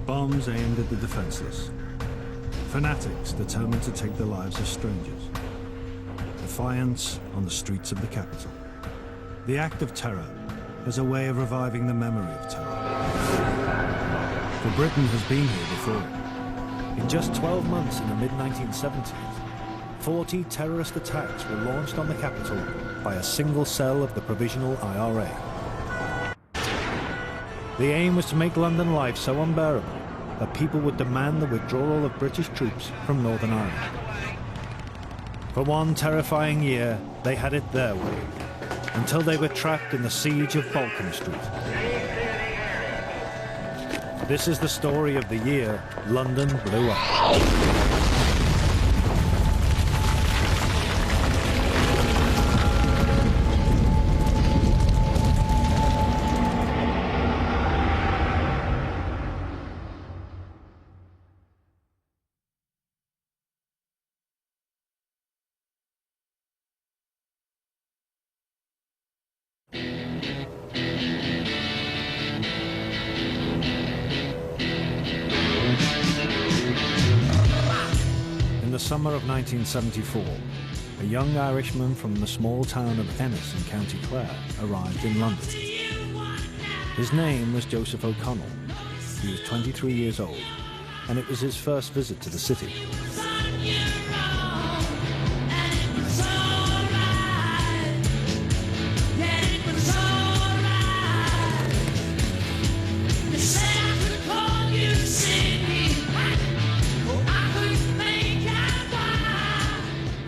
Bombs aimed at the defenseless. Fanatics determined to take the lives of strangers. Defiance on the streets of the capital. The act of terror as a way of reviving the memory of terror. For Britain has been here before. In just 12 months in the mid-1970s, 40 terrorist attacks were launched on the capital by a single cell of the Provisional IRA. The aim was to make London life so unbearable that people would demand the withdrawal of British troops from Northern Ireland. For one terrifying year, they had it their way, until they were trapped in the siege of Balcombe Street. This is the story of the year London blew up. In the summer of 1974, a young Irishman from the small town of Ennis in County Clare arrived in London. His name was Joseph O'Connell. He was 23 years old, and it was his first visit to the city.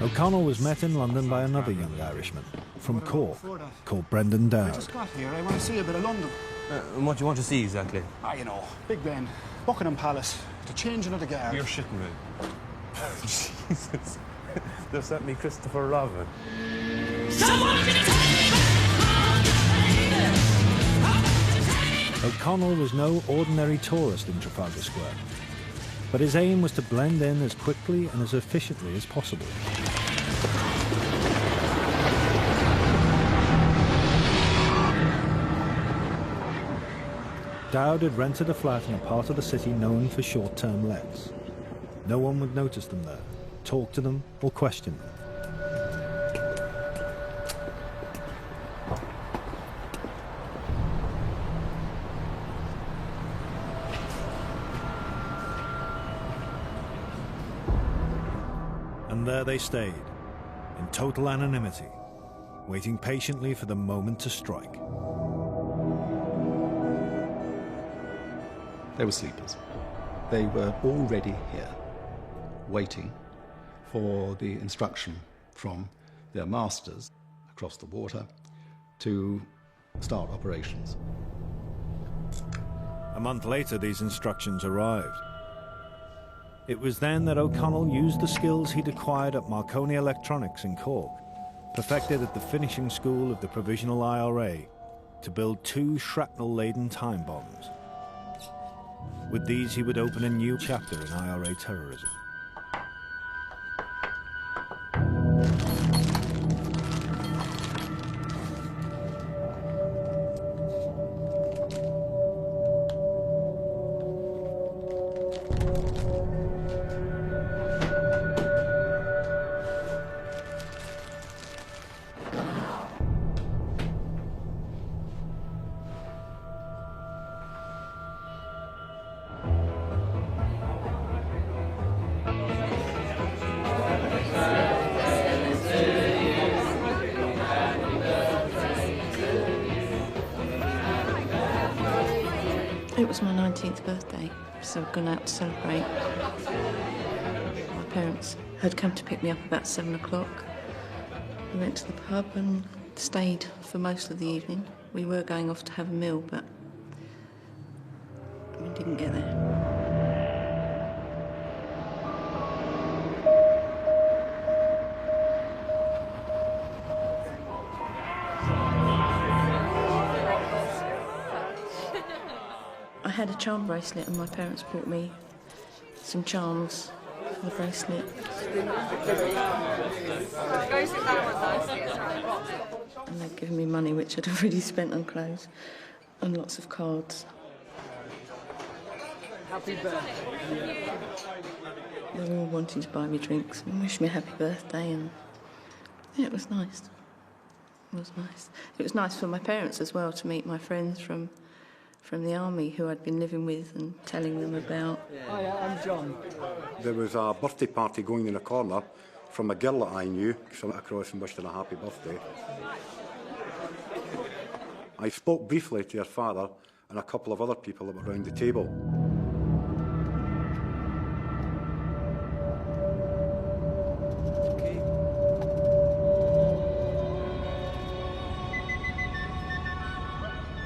O'Connell was met in London by another young Irishman from Cork called Brendan Dowd. I just got here. I want to see a bit of London. And what do you want to see exactly? You know, Big Ben, Buckingham Palace, the changing of the guard. You're shitting me. Jesus. They've sent me Christopher Robin. O'Connell was no ordinary tourist in Trafalgar Square, but his aim was to blend in as quickly and as efficiently as possible. Dowd had rented a flat in a part of the city known for short-term lets. No one would notice them there, talk to them, or question them. And there they stayed, in total anonymity, waiting patiently for the moment to strike. They were sleepers. They were already here, waiting for the instruction from their masters across the water to start operations. A month later, these instructions arrived. It was then that O'Connell used the skills he'd acquired at Marconi Electronics in Cork, perfected at the finishing school of the Provisional IRA, to build 2 shrapnel-laden time bombs. With these, he would open a new chapter in IRA terrorism. It was my 19th birthday, so I'd gone out to celebrate. My parents had come to pick me up about 7 o'clock. We went to the pub and stayed for most of the evening. We were going off to have a meal, but we didn't get there. I had a charm bracelet and my parents bought me some charms for the bracelet. And they'd given me money which I'd already spent on clothes and lots of cards. Happy birthday. They were all wanting to buy me drinks and wish me a happy birthday, and yeah, it was nice. It was nice. It was nice for my parents as well to meet my friends from the army who I'd been living with and telling them about. Hi, I'm John. There was a birthday party going in a corner from a girl that I knew, so I went across and wished her a happy birthday. I spoke briefly to her father and a couple of other people that were around the table.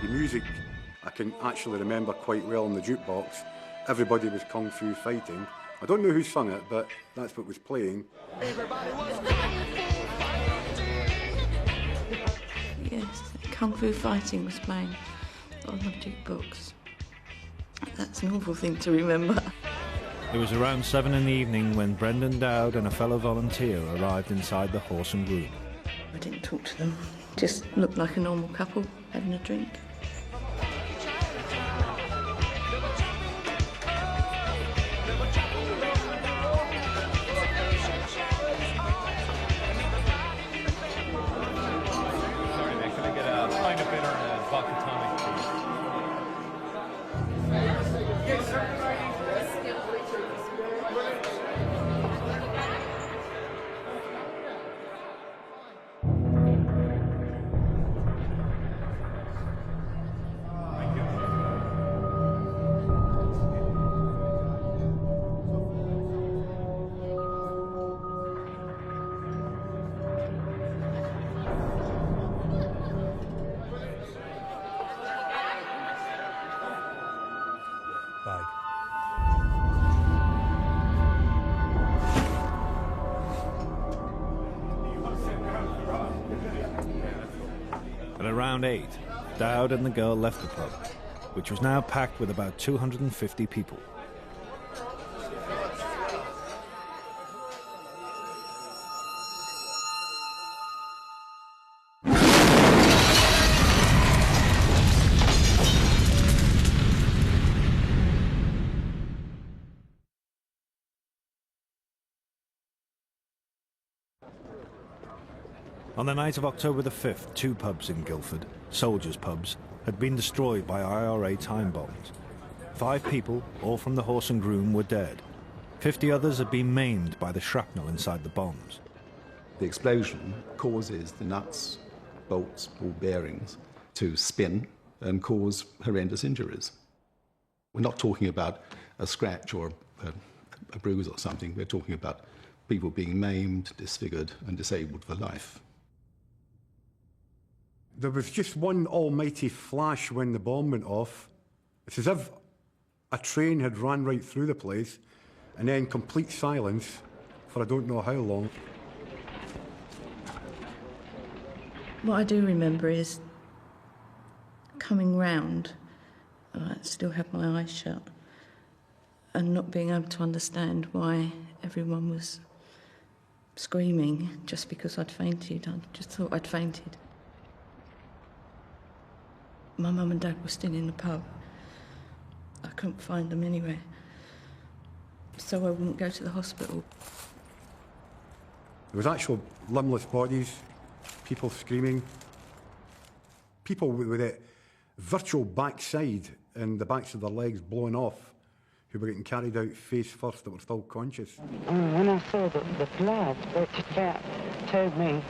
The music I can actually remember quite well in the jukebox. Everybody was kung fu fighting. I don't know who sung it, but that's what was playing. Yes, kung fu fighting was playing on the jukebox. That's an awful thing to remember. It was around 7 in the evening when Brendan Dowd and a fellow volunteer arrived inside the Horse and Groom. I didn't talk to them, just looked like a normal couple having a drink. At around 8, Dowd and the girl left the pub, which was now packed with about 250 people. On the night of October the 5th, 2 pubs in Guildford, soldiers' pubs, had been destroyed by IRA time bombs. 5 people, all from the Horse and Groom, were dead. 50 others had been maimed by the shrapnel inside the bombs. The explosion causes the nuts, bolts, ball bearings to spin and cause horrendous injuries. We're not talking about a scratch or a bruise or something. We're talking about people being maimed, disfigured and disabled for life. There was just one almighty flash when the bomb went off. It's as if a train had run right through the place, and then complete silence for I don't know how long. What I do remember is coming round, I still had my eyes shut, and not being able to understand why everyone was screaming just because I'd fainted. I just thought I'd fainted. My mum and dad were still in the pub. I couldn't find them anywhere, so I wouldn't go to the hospital. There was actual limbless bodies, people screaming, people with a virtual backside and the backs of their legs blown off, who were getting carried out face first that were still conscious. When I saw the blood, it just about told me.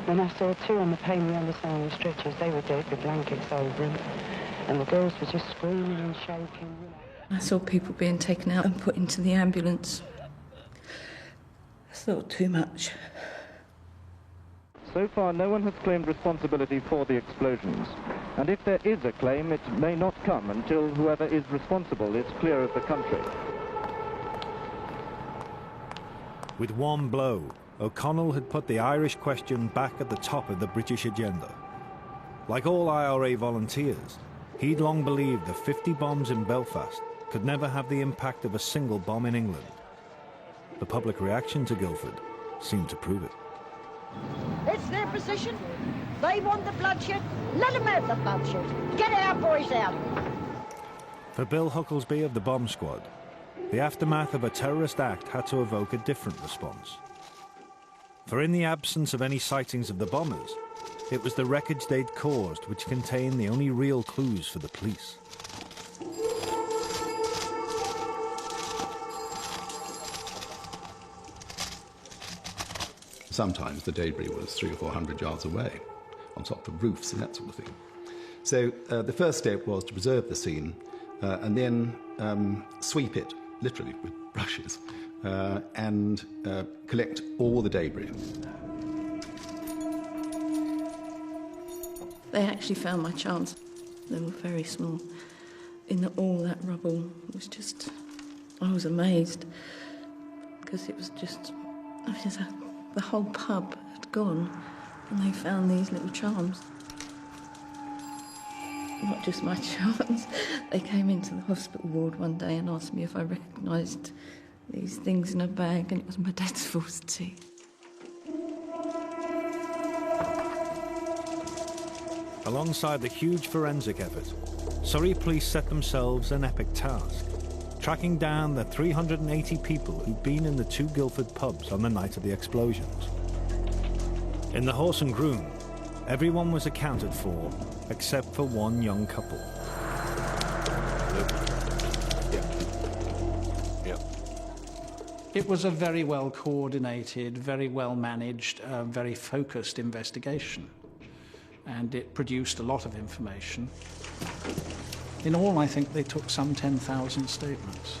When I saw 2 on the pane on the other side of the stretchers, they were dead with blankets over them, and the girls were just screaming and shaking. I saw people being taken out and put into the ambulance. I thought too much. So far, no one has claimed responsibility for the explosions. And if there is a claim, it may not come until whoever is responsible is clear of the country. With one blow, O'Connell had put the Irish question back at the top of the British agenda. Like all IRA volunteers, he'd long believed the 50 bombs in Belfast could never have the impact of a single bomb in England. The public reaction to Guildford seemed to prove it. It's their position. They want the bloodshed. Let them have the bloodshed. Get our boys out. For Bill Hucklesby of the bomb squad, the aftermath of a terrorist act had to evoke a different response. For in the absence of any sightings of the bombers, it was the wreckage they'd caused which contained the only real clues for the police. Sometimes the debris was 300 or 400 yards away, on top of roofs and that sort of thing. So the first step was to preserve the scene and then sweep it, literally with brushes, and collect all the debris. They actually found my charms. They were very small. In all that rubble, it was just... I was amazed, because it was just... the whole pub had gone, and they found these little charms. Not just my charms. They came into the hospital ward one day and asked me if I recognised these things in a bag, and it was my dad's false teeth. Alongside the huge forensic effort, Surrey police set themselves an epic task, tracking down the 380 people who'd been in the two Guildford pubs on the night of the explosions. In the Horse and Groom, everyone was accounted for except for one young couple. It was a very well coordinated, very well managed, very focused investigation. And it produced a lot of information. In all, I think they took some 10,000 statements.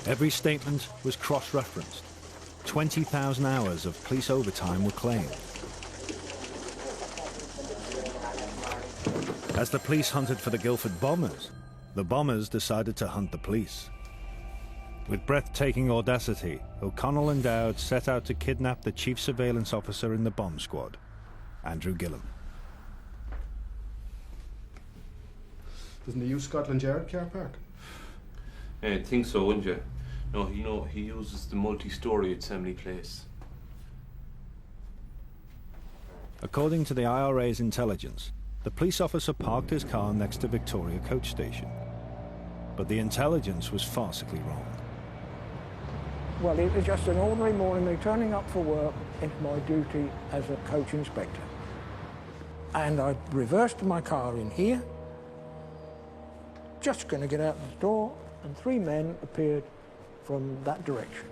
Every statement was cross-referenced. 20,000 hours of police overtime were claimed. As the police hunted for the Guildford bombers, the bombers decided to hunt the police. With breathtaking audacity, O'Connell and Dowd set out to kidnap the chief surveillance officer in the bomb squad, Andrew Gillam. Doesn't he use Scotland Yard car park? I think so, wouldn't you? No, he uses the multi-storey at Semley Place. According to the IRA's intelligence, the police officer parked his car next to Victoria Coach Station. But the intelligence was farcically wrong. Well, it was just an ordinary morning, me turning up for work into my duty as a coach inspector. And I reversed my car in here, just going to get out the door, and three men appeared from that direction.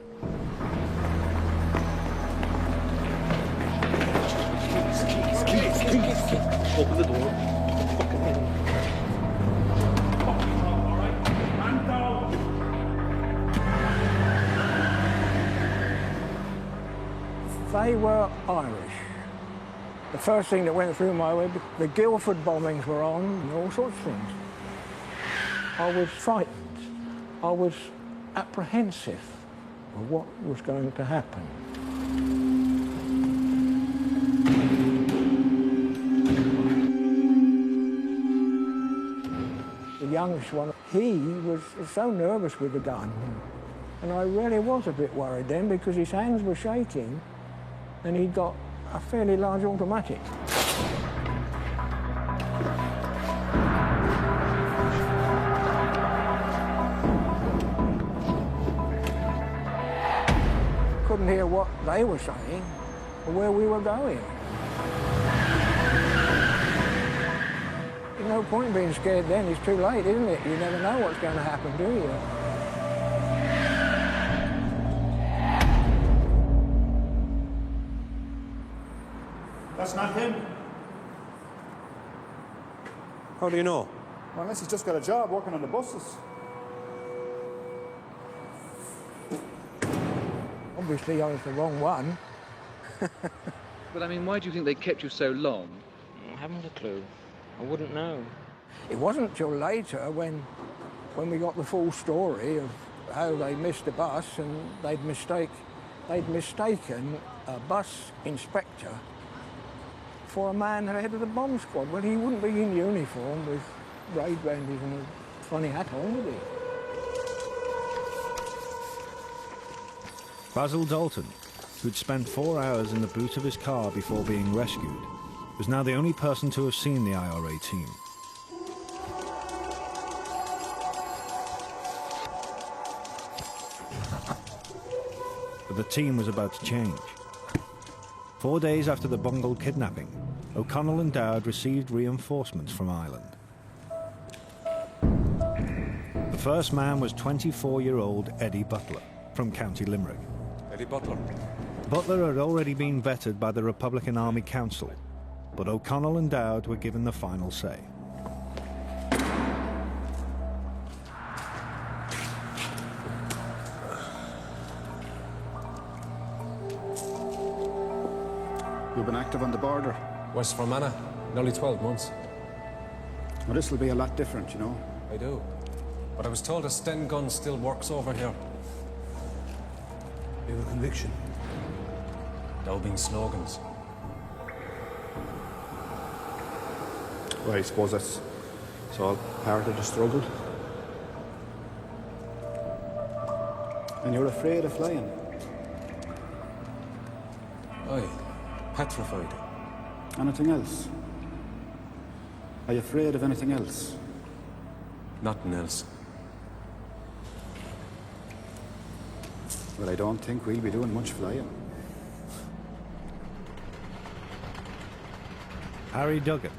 Keys. Open the door. Fucking hell. They were Irish. The first thing that went through my head, the Guildford bombings were on, and all sorts of things. I was frightened. I was apprehensive of what was going to happen. The youngest one, he was so nervous with the gun, and I really was a bit worried then because his hands were shaking and he'd got a fairly large automatic. Couldn't hear what they were saying or where we were going. There's no point in being scared then, it's too late, isn't it? You never know what's going to happen, do you? That's not him. How do you know? Well, unless he's just got a job working on the buses. Obviously, I was the wrong one. But I mean, why do you think they kept you so long? I haven't a clue. I wouldn't know. It wasn't till later when we got the full story of how they missed the bus and they'd mistaken a bus inspector for a man head of the bomb squad. Well, he wouldn't be in uniform with raid bandages and a funny hat on, would he? Basil Dalton, who'd spent 4 hours in the boot of his car before being rescued, was now the only person to have seen the IRA team. But the team was about to change. 4 days after the bungled kidnapping, O'Connell and Dowd received reinforcements from Ireland. The first man was 24-year-old Eddie Butler from County Limerick. Eddie Butler? Butler had already been vetted by the Republican Army Council, but O'Connell and Dowd were given the final say. You've been active on the border. West Fermanagh, nearly 12 months. Well, this will be a lot different, you know. I do. But I was told a Sten gun still works over here. You have a conviction? Daubing slogans. Well, I suppose it's all part of the struggle. And you're afraid of flying? Aye. Petrified. Anything else? Are you afraid of anything else? Nothing else. Well, I don't think we'll be doing much flying. Harry Duggan,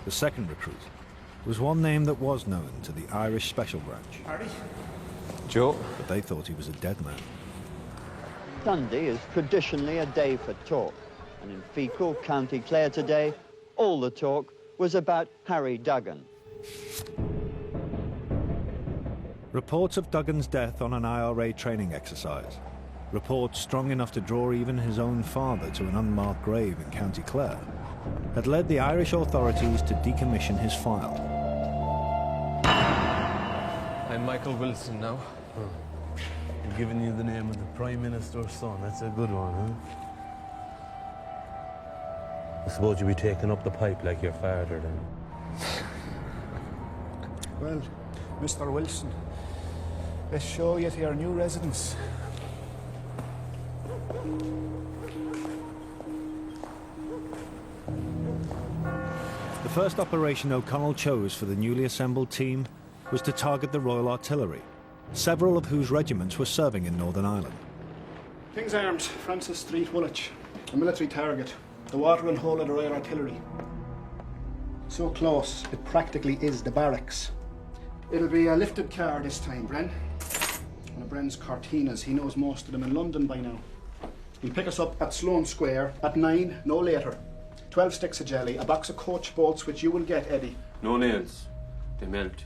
the second recruit, was one name that was known to the Irish Special Branch. Harry? Joe? But they thought he was a dead man. Sunday is traditionally a day for talk, and in Fecal, County Clare today, all the talk was about Harry Duggan. Reports of Duggan's death on an IRA training exercise, reports strong enough to draw even his own father to an unmarked grave in County Clare, had led the Irish authorities to decommission his file. I'm Michael Wilson now. I'm giving you the name of the Prime Minister's son. That's a good one, huh? I suppose you'll be taking up the pipe like your father, then. Well, Mr. Wilson, let's show you to your new residence. The first operation O'Connell chose for the newly assembled team was to target the Royal Artillery, several of whose regiments were serving in Northern Ireland. King's Arms, Francis Street, Woolwich. A military target. The watering hole of the Royal Artillery. So close, it practically is the barracks. It'll be a lifted car this time, Bren. One of Bren's Cortinas. He knows most of them in London by now. He'll pick us up at Sloane Square at 9, no later. 12 sticks of jelly, a box of coach bolts, which you will get, Eddie. No nails. They melt.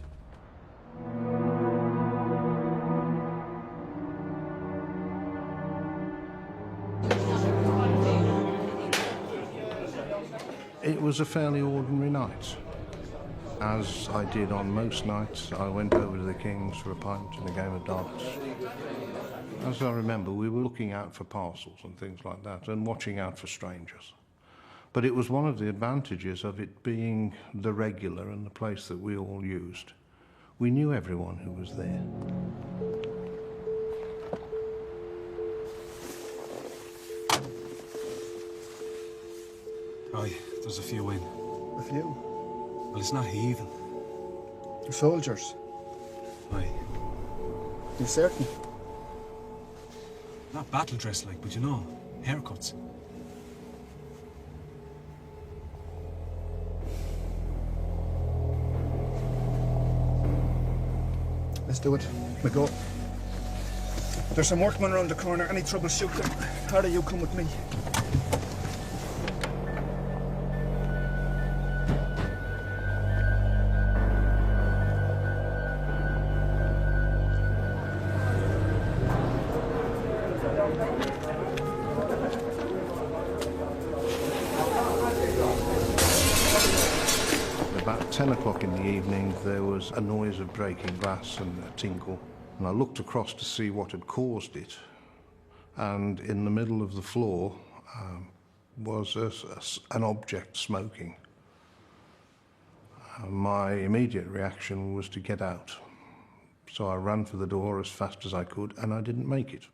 It was a fairly ordinary night. As I did on most nights, I went over to the King's for a pint and a game of darts. As I remember, we were looking out for parcels and things like that, and watching out for strangers. But it was one of the advantages of it being the regular and the place that we all used. We knew everyone who was there. Aye, there's a few in. A few? Well, it's not heathen. The soldiers? Aye. You certain? Not battle dress like, but you know, haircuts. Let's do it. We go. There's some workmen around the corner. Any trouble, shoot them. Harry, you come with me. About 10 o'clock in the evening, there was a noise of breaking glass and a tinkle. And I looked across to see what had caused it. And in the middle of the floor was an object smoking. My immediate reaction was to get out. So I ran for the door as fast as I could, and I didn't make it.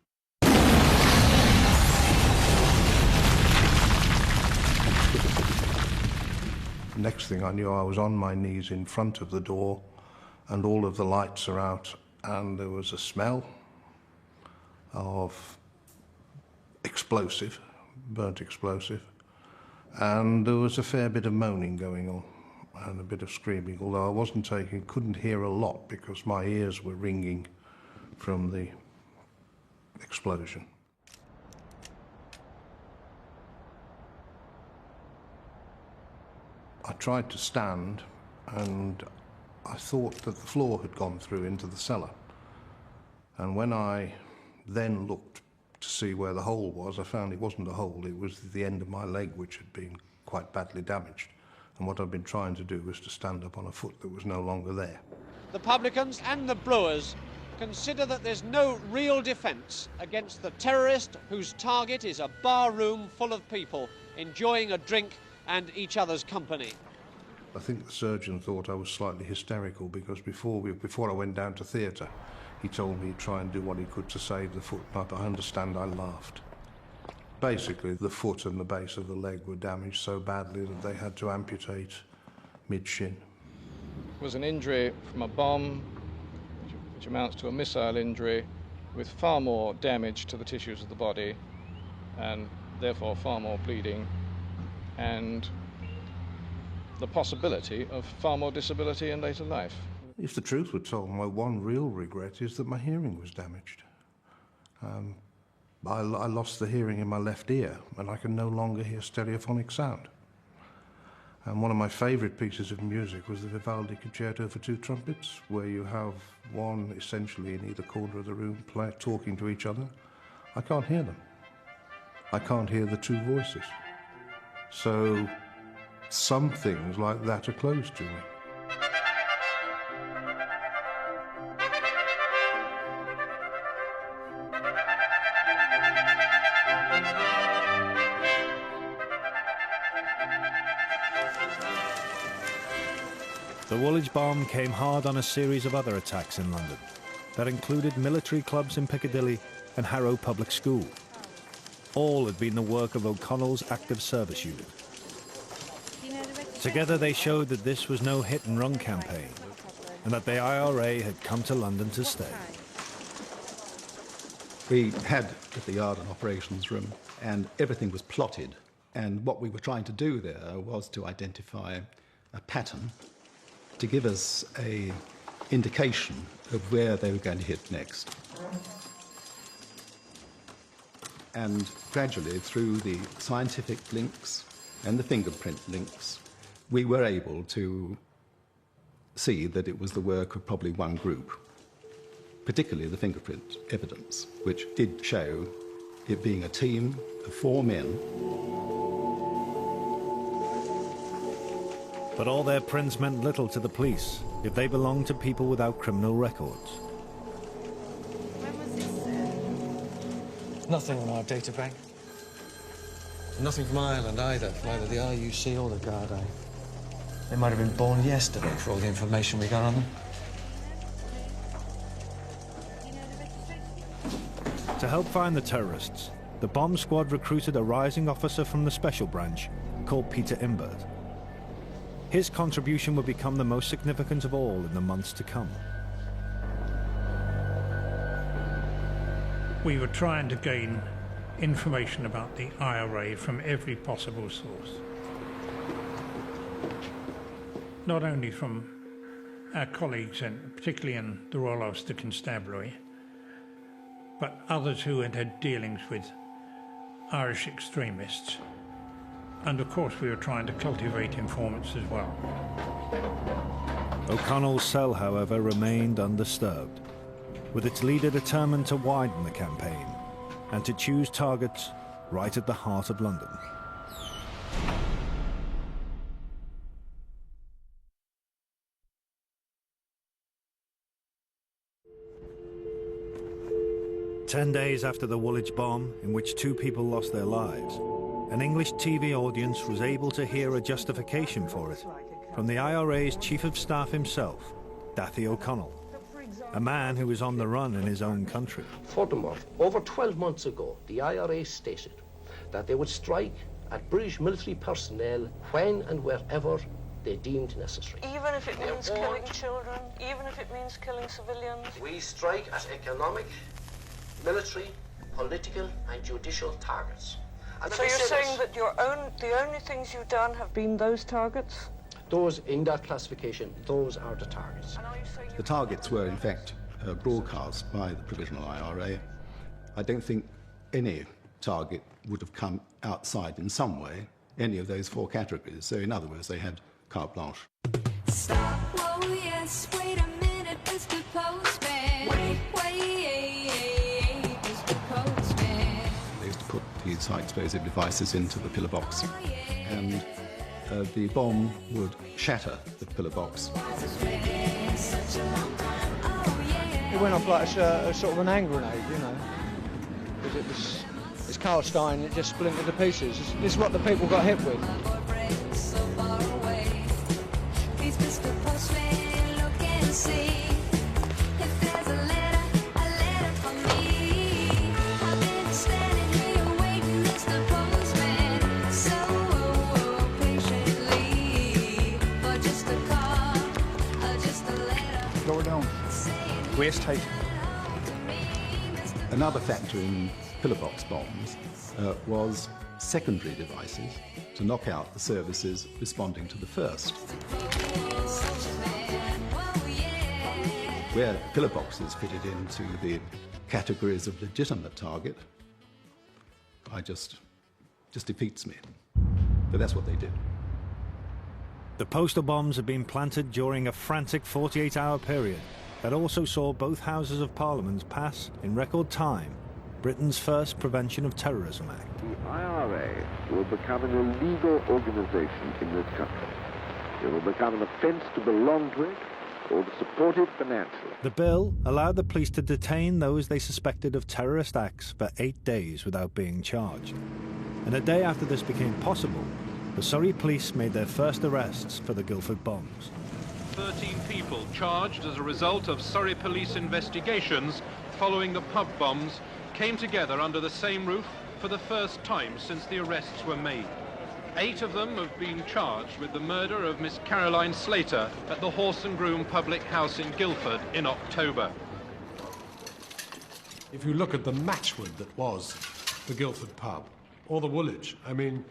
Next thing I knew, I was on my knees in front of the door and all of the lights are out and there was a smell of explosive, burnt explosive, and there was a fair bit of moaning going on and a bit of screaming, although I couldn't hear a lot because my ears were ringing from the explosion. I tried to stand and I thought that the floor had gone through into the cellar. And when I then looked to see where the hole was, I found it wasn't a hole, it was the end of my leg which had been quite badly damaged. And what I'd been trying to do was to stand up on a foot that was no longer there. The publicans and the brewers consider that there's no real defence against the terrorist whose target is a bar room full of people enjoying a drink and each other's company. I think the surgeon thought I was slightly hysterical because before I went down to theatre, he told me he'd try and do what he could to save the foot, but I understand I laughed. Basically, the foot and the base of the leg were damaged so badly that they had to amputate mid-shin. It was an injury from a bomb, which amounts to a missile injury, with far more damage to the tissues of the body, and therefore far more bleeding, and the possibility of far more disability in later life. If the truth were told, my one real regret is that my hearing was damaged. I lost the hearing in my left ear, and I can no longer hear stereophonic sound. And one of my favourite pieces of music was the Vivaldi Concerto for Two Trumpets, where you have one essentially in either corner of the room talking to each other. I can't hear them. I can't hear the two voices. So some things like that are closed to me. The Woolwich bomb came hard on a series of other attacks in London that included military clubs in Piccadilly and Harrow Public School. All had been the work of O'Connell's active service unit. Together they showed that this was no hit-and-run campaign and that the IRA had come to London to stay. We had at the yard an operations room and everything was plotted, and what we were trying to do there was to identify a pattern to give us an indication of where they were going to hit next. And gradually, through the scientific links and the fingerprint links, we were able to see that it was the work of probably one group, particularly the fingerprint evidence, which did show it being a team of 4 men. But all their prints meant little to the police if they belonged to people without criminal records. Nothing on our data bank. Nothing from Ireland either, from either the RUC or the Garda. They might have been born yesterday for all the information we got on them. To help find the terrorists, the bomb squad recruited a rising officer from the special branch called Peter Imbert. His contribution would become the most significant of all in the months to come. We were trying to gain information about the IRA from every possible source. Not only from our colleagues, particularly in the Royal Ulster Constabulary, but others who had had dealings with Irish extremists. And of course we were trying to cultivate informants as well. O'Connell's cell, however, remained undisturbed, with its leader determined to widen the campaign and to choose targets right at the heart of London. Ten days after the Woolwich bomb, in which 2 people lost their lives, an English TV audience was able to hear a justification for it from the IRA's Chief of Staff himself, Dathie O'Connell, a man who was on the run in his own country. Furthermore, over 12 months ago, the IRA stated that they would strike at British military personnel when and wherever they deemed necessary. Even if it means killing children, even if it means killing civilians. We strike at economic, military, political and judicial targets. And So you're saying that the only things you've done have been those targets? Those in that classification, those are the targets. The targets were, in fact, broadcast by the Provisional IRA. I don't think any target would have come outside in some way any of those four categories. So, in other words, they had carte blanche. Stop, whoa, yes, wait a minute, Mr. Postman. Wait, Mr. Postman. They used to put these high explosive devices into the pillar box, and the bomb would shatter the pillar box. It went off like a sort of an hand grenade, you know, because it's cast iron, it just splintered to pieces. This is what the people got hit with. Waste taken. Another factor in pillar box bombs was secondary devices to knock out the services responding to the first. Where pillar boxes fitted into the categories of legitimate target, just defeats me. But that's what they did. The postal bombs had been planted during a frantic 48-hour period that also saw both Houses of Parliament pass, in record time, Britain's first Prevention of Terrorism Act. The IRA will become an illegal organisation in this country. It will become an offence to belong to it or to support it financially. The bill allowed the police to detain those they suspected of terrorist acts for 8 days without being charged. And a day after this became possible, the Surrey police made their first arrests for the Guildford bombs. 13 people charged as a result of Surrey police investigations following the pub bombs came together under the same roof for the first time since the arrests were made. 8 of them have been charged with the murder of Miss Caroline Slater at the Horse and Groom public house in Guildford in October. If you look at the matchwood that was the Guildford pub, or the Woolwich, I mean,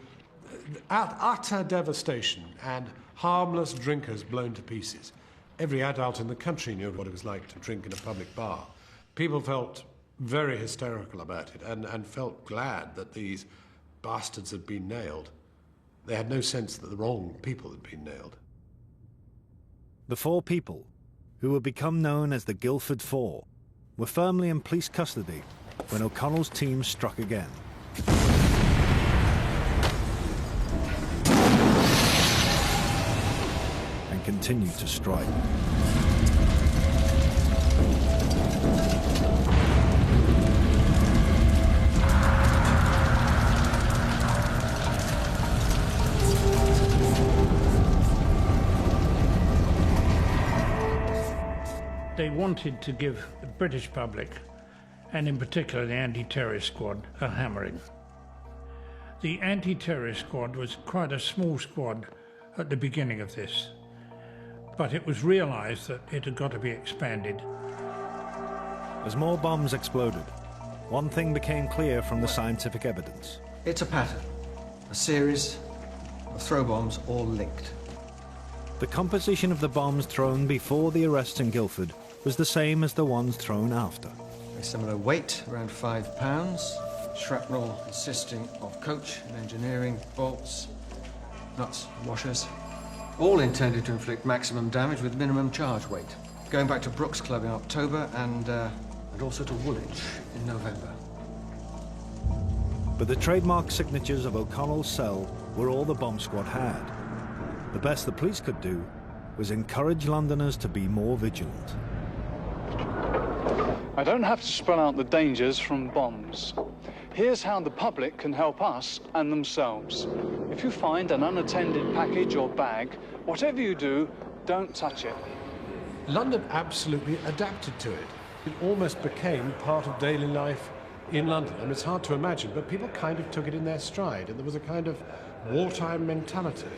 utter devastation and harmless drinkers blown to pieces. Every adult in the country knew what it was like to drink in a public bar. People felt very hysterical about it and felt glad that these bastards had been nailed. They had no sense that the wrong people had been nailed. The 4 people, who would become known as the Guildford Four, were firmly in police custody when O'Connell's team struck again. And continued to strike. They wanted to give the British public, and in particular the anti-terrorist squad, a hammering. The anti-terrorist squad was quite a small squad at the beginning of this, but it was realised that it had got to be expanded. As more bombs exploded, one thing became clear from the scientific evidence. It's a pattern, a series of throw bombs all linked. The composition of the bombs thrown before the arrests in Guildford was the same as the ones thrown after. A similar weight, around 5 pounds, shrapnel consisting of coach and engineering, bolts, nuts, washers, all intended to inflict maximum damage with minimum charge weight. Going back to Brooks Club in October and also to Woolwich in November. But the trademark signatures of O'Connell's cell were all the bomb squad had. The best the police could do was encourage Londoners to be more vigilant. I don't have to spell out the dangers from bombs. Here's how the public can help us and themselves. If you find an unattended package or bag, whatever you do, don't touch it. London absolutely adapted to it. It almost became part of daily life in London. I mean, it's hard to imagine, but people kind of took it in their stride, and there was a kind of wartime mentality.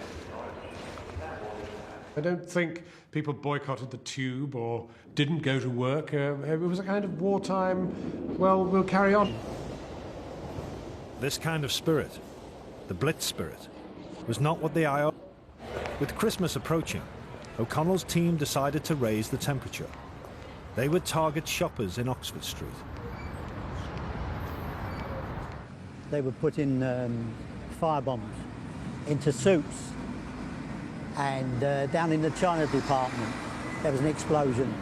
I don't think people boycotted the tube or didn't go to work. It was a kind of wartime, well, we'll carry on. This kind of spirit, the Blitz spirit, was not what the IO... With Christmas approaching, O'Connell's team decided to raise the temperature. They would target shoppers in Oxford Street. They were putting firebombs into soups, and down in the China department there was an explosion.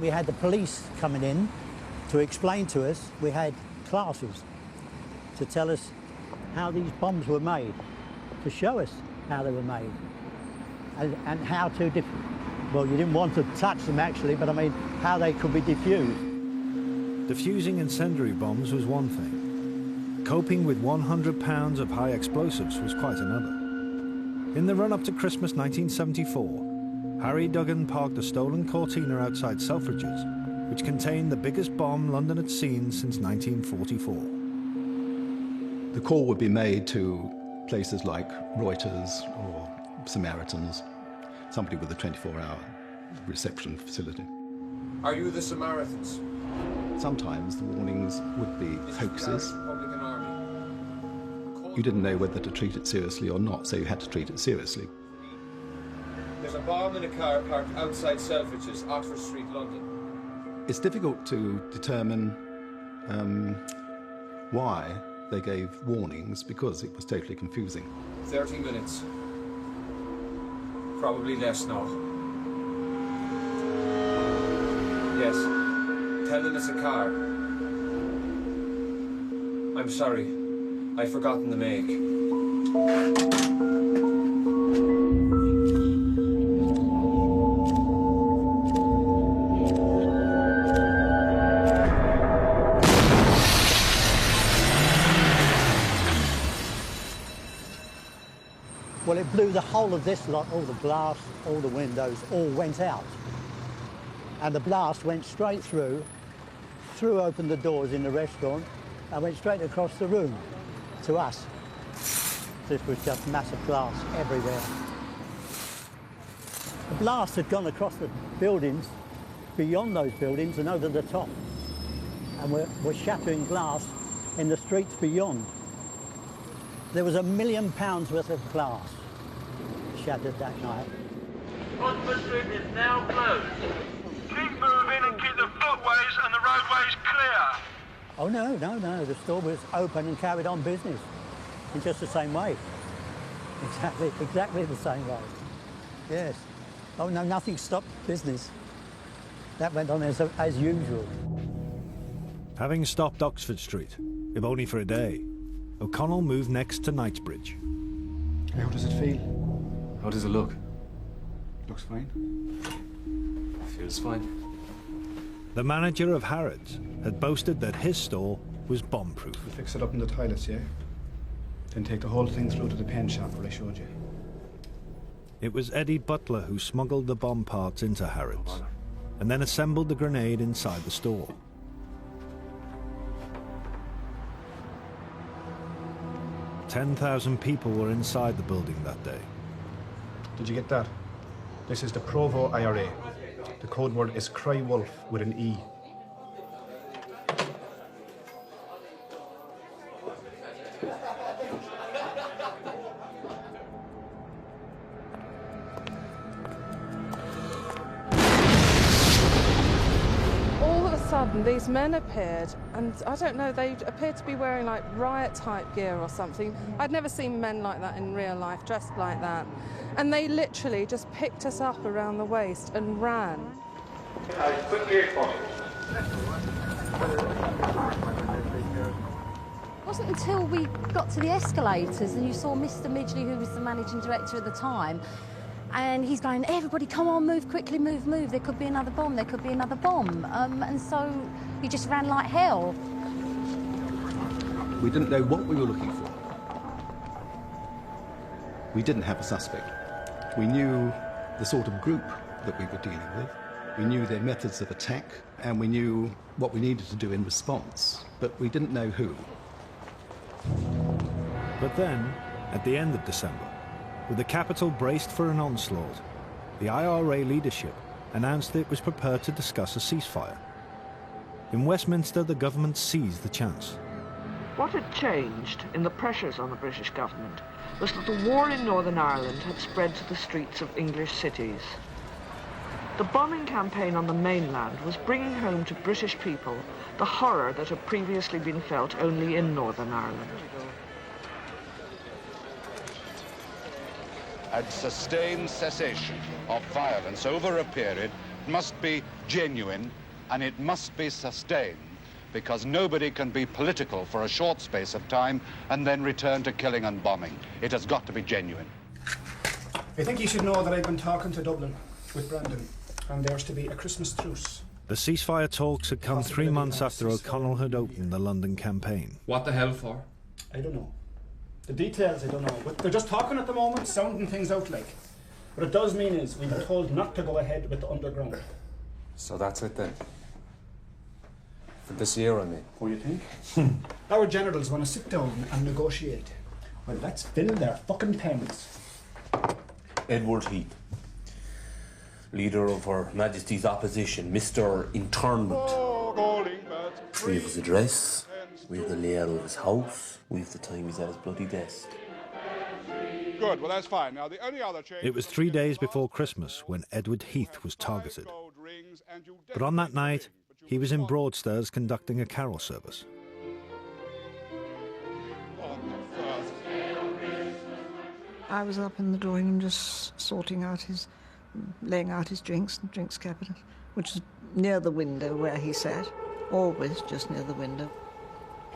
We had the police coming in to explain to us. We had classes to tell us how these bombs were made, to show us how they were made, and how to well, you didn't want to touch them actually, but I mean how they could be diffused. Diffusing incendiary bombs was one thing. Coping with 100 pounds of high explosives was quite another. In the run-up to Christmas 1974, Harry Duggan parked a stolen Cortina outside Selfridge's, which contained the biggest bomb London had seen since 1944. The call would be made to places like Reuters or Samaritans, somebody with a 24-hour reception facility. Are you the Samaritans? Sometimes the warnings would be hoaxes. You didn't know whether to treat it seriously or not, so you had to treat it seriously. There's a bomb in a car parked outside Selfridge's, Oxford Street, London. It's difficult to determine why they gave warnings, because it was totally confusing. 30 minutes. Probably less now. Yes. Tell them it's a car. I'm sorry. I've forgotten the make. Well, it blew the whole of this lot, all the glass, all the windows, all went out. And the blast went straight through open the doors in the restaurant, and went straight across the room to us. This was just massive glass everywhere. The blast had gone across the buildings, beyond those buildings and over the top. And we're shattering glass in the streets beyond. There was £1 million worth of glass shattered that night. Oxford Street is now closed. Keep moving and keep the footways and the roadways clear. Oh, no. The store was open and carried on business in just the same way. Exactly the same way. Yes. Oh, no, nothing stopped business. That went on as usual. Having stopped Oxford Street, if only for a day, O'Connell moved next to Knightsbridge. How does it feel? How does it look? Looks fine. Feels fine. The manager of Harrods had boasted that his store was bomb-proof. We'll fix it up in the toilets, yeah? Then take the whole thing through to the pen shop where I showed you. It was Eddie Butler who smuggled the bomb parts into Harrods, and then assembled the grenade inside the store. "10,000 people were inside the building that day. Did you get that? This is the Provo IRA. The code word is Cry Wolf with an E. All of a sudden, these men appeared, and I don't know, they appeared to be wearing like riot-type gear or something. I'd never seen men like that in real life, dressed like that. And they literally just picked us up around the waist and ran. As quickly as possible. It wasn't until we got to the escalators and you saw Mr. Midgley, who was the managing director at the time, and he's going, everybody come on, move quickly, move, there could be another bomb, there could be another bomb. And so we just ran like hell. We didn't know what we were looking for. We didn't have a suspect. We knew the sort of group that we were dealing with. We knew their methods of attack, and we knew what we needed to do in response, but we didn't know who. But then, at the end of December, With the capital braced for an onslaught, the IRA leadership announced that it was prepared to discuss a ceasefire. In Westminster, the government seized the chance. What had changed in the pressures on the British government was that the war in Northern Ireland had spread to the streets of English cities. The bombing campaign on the mainland was bringing home to British people the horror that had previously been felt only in Northern Ireland. A sustained cessation of violence over a period must be genuine, and it must be sustained, because nobody can be political for a short space of time and then return to killing and bombing. It has got to be genuine. I think you should know that I've been talking to Dublin with Brandon, and there's to be a Christmas truce. The ceasefire talks had come 3 months after O'Connell had opened the London campaign. What the hell for? I don't know. The details I don't know, but they're just talking at the moment, sounding things out like. What it does mean is we've been told not to go ahead with the underground. So that's it then? For this year, I mean. What do you think? Our generals want to sit down and negotiate. Well, let's fill their fucking pens. Edward Heath, leader of Her Majesty's opposition, Mr. Internment. We have his address, we have the layout of his house, we have the time he's at his bloody desk. Good, well that's fine. Now the only other change... It was 3 days before Christmas when Edward Heath was targeted. But on that night, he was in Broadstairs conducting a carol service. I was up in the drawing room just laying out his drinks and drinks cabinet, which is near the window where he sat, always just near the window.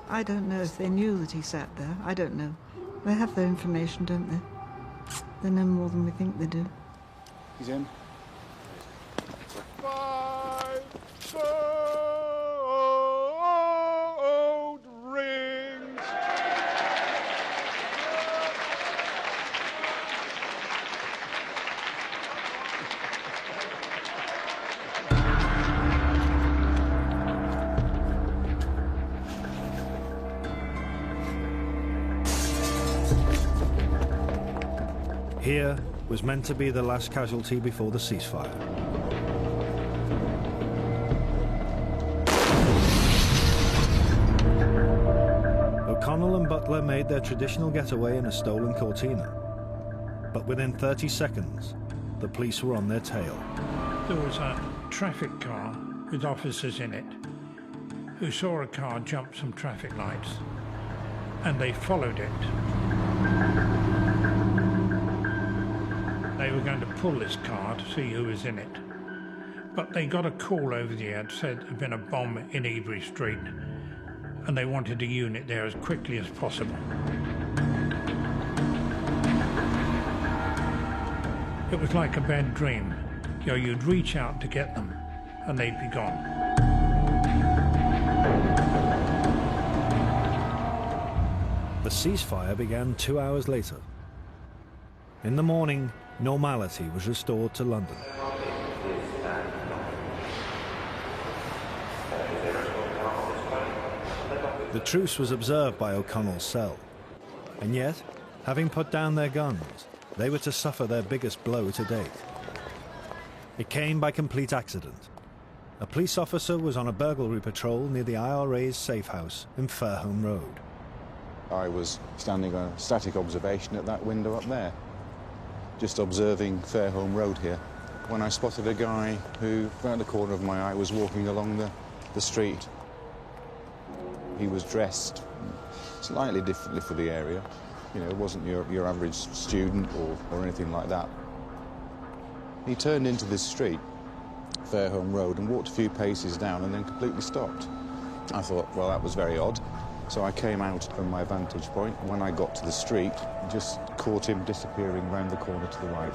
I don't know if they knew that he sat there. I don't know. They have their information, don't they? They know more than we think they do. He's in. Here was meant to be the last casualty before the ceasefire. O'Connell and Butler made their traditional getaway in a stolen Cortina. But within 30 seconds, the police were on their tail. There was a traffic car with officers in it who saw a car jump some traffic lights, and they followed it. They were going to pull this car to see who was in it. But they got a call over the air that said there had been a bomb in Ebury Street, and they wanted a unit there as quickly as possible. It was like a bad dream. You know, you'd reach out to get them, and they'd be gone. The ceasefire began 2 hours later. In the morning, normality was restored to London. The truce was observed by O'Connell's cell, and yet, having put down their guns, they were to suffer their biggest blow to date. It came by complete accident. A police officer was on a burglary patrol near the IRA's safe house in Fairholme Road. I was standing on a static observation at that window up there, just observing Fairholme Road here, when I spotted a guy who, round the corner of my eye, was walking along the street. He was dressed slightly differently for the area. You know, it wasn't your average student or anything like that. He turned into this street, Fairholme Road, and walked a few paces down and then completely stopped. I thought, well, that was very odd. So I came out from my vantage point. When I got to the street, just caught him disappearing round the corner to the right.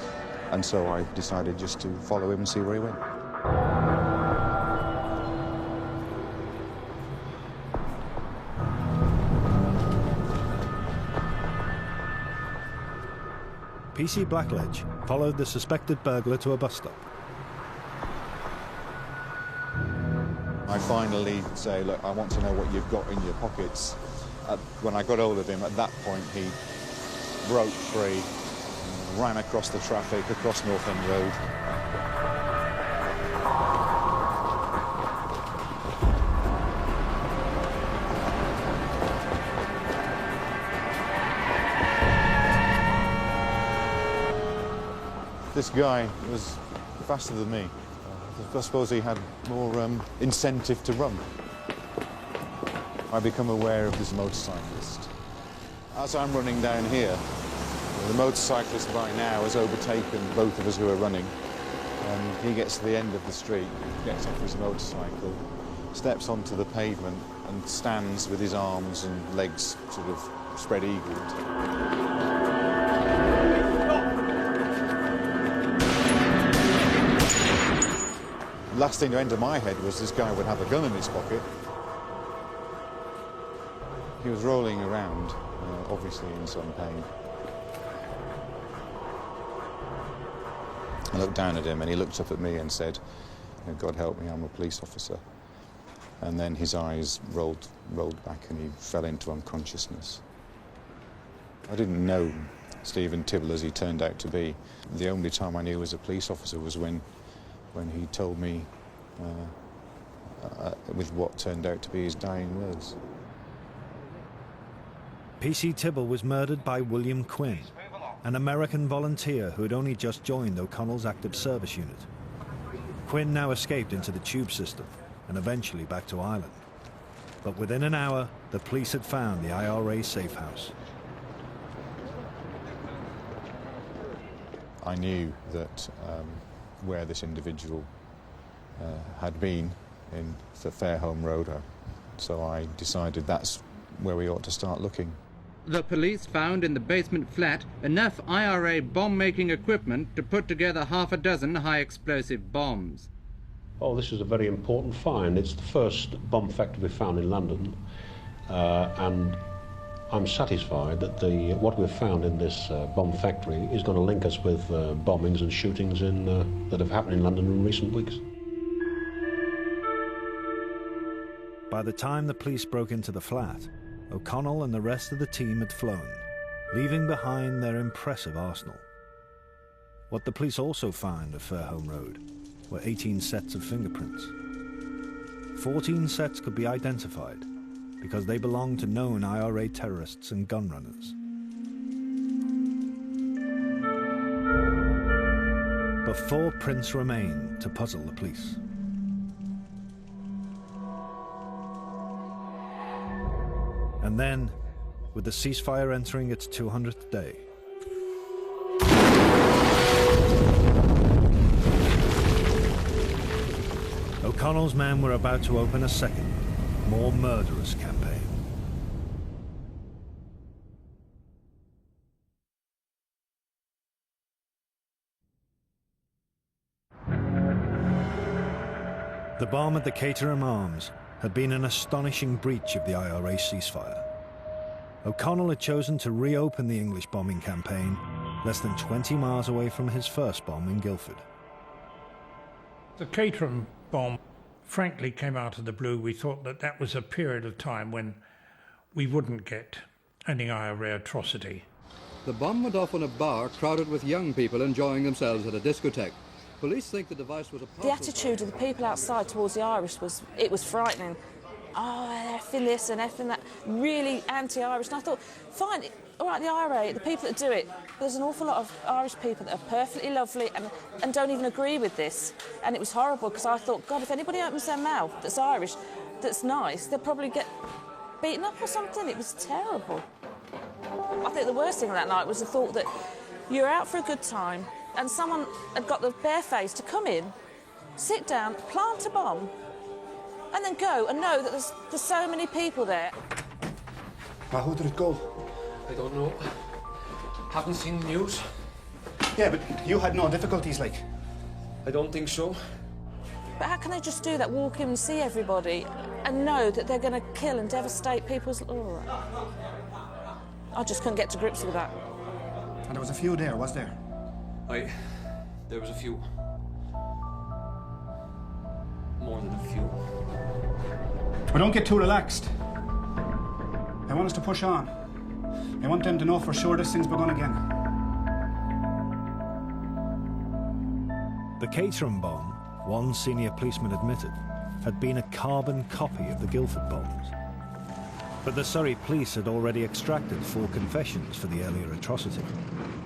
And so I decided just to follow him and see where he went. PC Blackledge followed the suspected burglar to a bus stop. I finally say, look, I want to know what you've got in your pockets. When I got hold of him, at that point, he broke free, ran across the traffic, across North End Road. This guy was faster than me. I suppose he had more incentive to run. I become aware of this motorcyclist. As I'm running down here, the motorcyclist by now has overtaken both of us who are running. And he gets to the end of the street, gets off his motorcycle, steps onto the pavement and stands with his arms and legs sort of spread eagled. The last thing to enter my head was this guy would have a gun in his pocket. He was rolling around, obviously in some pain. I looked down at him and he looked up at me and said, "God help me, I'm a police officer." And then his eyes rolled back and he fell into unconsciousness. I didn't know Stephen Tibble as he turned out to be. The only time I knew he was a police officer was when he told me with what turned out to be his dying words. P.C. Tibble was murdered by William Quinn, an American volunteer who had only just joined O'Connell's active service unit. Quinn now escaped into the tube system and eventually back to Ireland. But within an hour, the police had found the IRA safe house. I knew that where this individual had been in the Fairholme Road, so I decided that's where we ought to start looking. The police found in the basement flat enough IRA bomb-making equipment to put together half a dozen high-explosive bombs. Oh, this is a very important find. It's the first bomb factory we found in London, and I'm satisfied that what we've found in this bomb factory is going to link us with bombings and shootings that have happened in London in recent weeks. By the time the police broke into the flat, O'Connell and the rest of the team had flown, leaving behind their impressive arsenal. What the police also found at Fairholme Road were 18 sets of fingerprints. 14 sets could be identified because they belonged to known IRA terrorists and gun runners. But 4 prints remain to puzzle the police. And then, with the ceasefire entering its 200th day, O'Connell's men were about to open a second, more murderous campaign. The bomb at the Caterham Arms had been an astonishing breach of the IRA ceasefire. O'Connell had chosen to reopen the English bombing campaign less than 20 miles away from his first bomb in Guildford. The Caterham bomb frankly came out of the blue. We thought that was a period of time when we wouldn't get any IRA atrocity. The bomb went off in a bar crowded with young people enjoying themselves at a discotheque. Police think the device was a... The attitude of the people outside towards the Irish was frightening. Oh, effing this and effing that, really anti-Irish. And I thought, fine, all right, the IRA, the people that do it, there's an awful lot of Irish people that are perfectly lovely and don't even agree with this. And it was horrible because I thought, God, if anybody opens their mouth that's Irish, that's nice, they'll probably get beaten up or something. It was terrible. I think the worst thing of that night was the thought that you're out for a good time and someone had got the bare face to come in, sit down, plant a bomb, and then go and know that there's so many people there. How did it go? I don't know. Haven't seen the news. Yeah, but you had no difficulties, like? I don't think so. But how can they just do that, walk in and see everybody and know that they're going to kill and devastate people's... Oh. I just couldn't get to grips with that. And there was a few there, was there? There was a few. More than a few. But don't get too relaxed. I want us to push on. I want them to know for sure this thing's begun again. The Caterham bomb, one senior policeman admitted, had been a carbon copy of the Guildford bombs. But the Surrey police had already extracted 4 confessions for the earlier atrocity,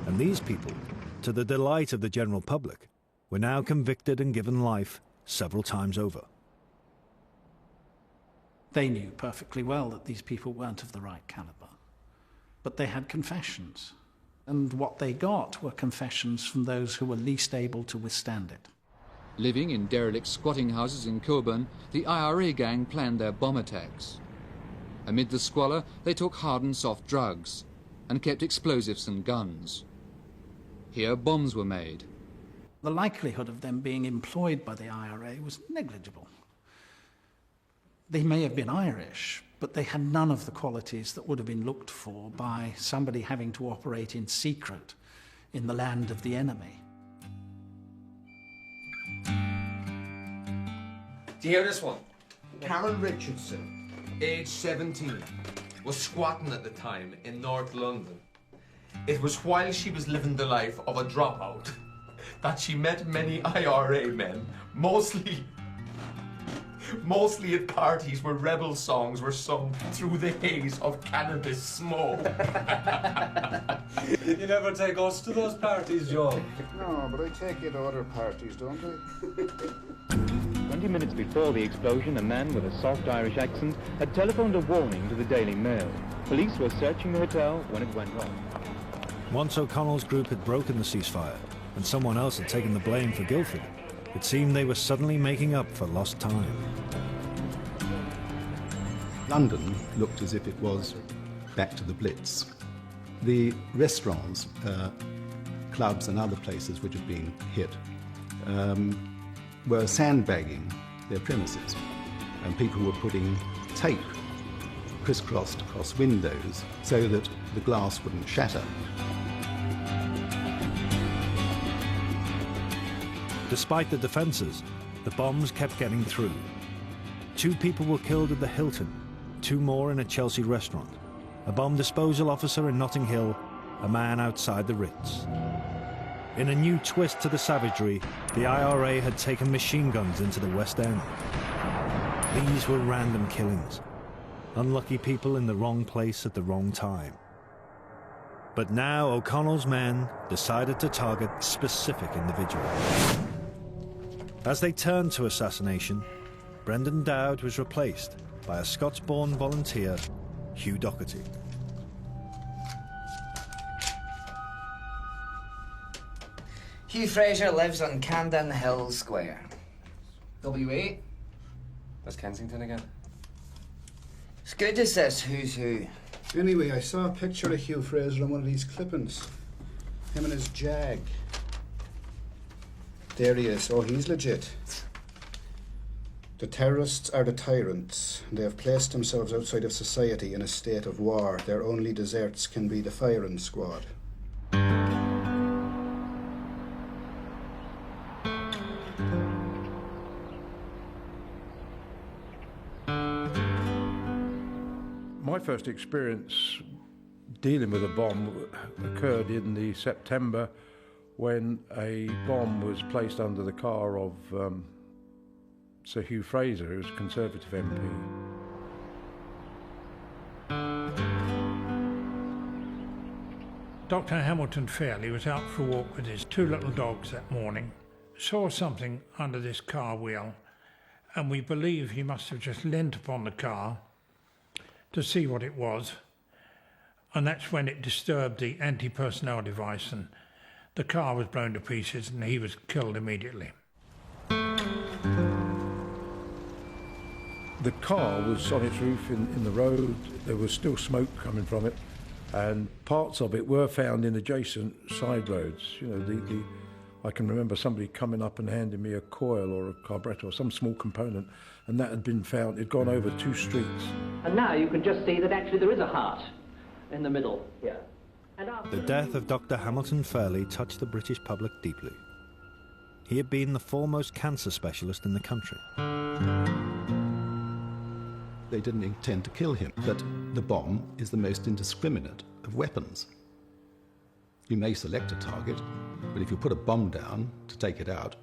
and these people, to the delight of the general public, were now convicted and given life several times over. They knew perfectly well that these people weren't of the right caliber, but they had confessions, and what they got were confessions from those who were least able to withstand it. Living in derelict squatting houses in Colgan, the IRA gang planned their bomb attacks. Amid the squalor, they took hard and soft drugs and kept explosives and guns. Here, bombs were made. The likelihood of them being employed by the IRA was negligible. They may have been Irish, but they had none of the qualities that would have been looked for by somebody having to operate in secret in the land of the enemy. Do you hear this one? Carol Richardson, age 17, was squatting at the time in North London. It was while she was living the life of a dropout that she met many IRA men, mostly at parties where rebel songs were sung through the haze of cannabis smoke. You never take us to those parties, Joe. No, but I take you to other parties, don't I? 20 minutes before the explosion, a man with a soft Irish accent had telephoned a warning to the Daily Mail. Police were searching the hotel when it went off. Once O'Connell's group had broken the ceasefire and someone else had taken the blame for Guildford, it seemed they were suddenly making up for lost time. London looked as if it was back to the Blitz. The restaurants, clubs and other places which had been hit were sandbagging their premises, and people were putting tape crisscrossed across windows so that the glass wouldn't shatter. Despite the defences, the bombs kept getting through. 2 people were killed at the Hilton, 2 more in a Chelsea restaurant, a bomb disposal officer in Notting Hill, a man outside the Ritz. In a new twist to the savagery, the IRA had taken machine guns into the West End. These were random killings. Unlucky people in the wrong place at the wrong time. But now O'Connell's men decided to target specific individuals. As they turned to assassination, Brendan Dowd was replaced by a Scots-born volunteer, Hugh Docherty. Hugh Fraser lives on Camden Hill Square. WA? That's Kensington again. It's good as this who's who. Anyway, I saw a picture of Hugh Fraser on one of these clippings. Him and his Jag. There he is. Oh, he's legit. The terrorists are the tyrants. They have placed themselves outside of society in a state of war. Their only deserts can be the firing squad. My first experience dealing with a bomb occurred in the September when a bomb was placed under the car of Sir Hugh Fraser, who was a Conservative MP. Dr. Hamilton-Fairley was out for a walk with his 2 little dogs that morning, saw something under this car wheel, and we believe he must have just leant upon the car to see what it was, and that's when it disturbed the anti-personnel device, and the car was blown to pieces and he was killed immediately. The car was on its roof in the road. There was still smoke coming from it, and parts of it were found in adjacent side roads. You know, I can remember somebody coming up and handing me a coil or a carburettor or some small component, and that had been found. It'd gone over 2 streets. And now you can just see that actually there is a heart in the middle here. The death of Dr. Hamilton-Fairley touched the British public deeply. He had been the foremost cancer specialist in the country. They didn't intend to kill him, but the bomb is the most indiscriminate of weapons. You may select a target, but if you put a bomb down to take it out,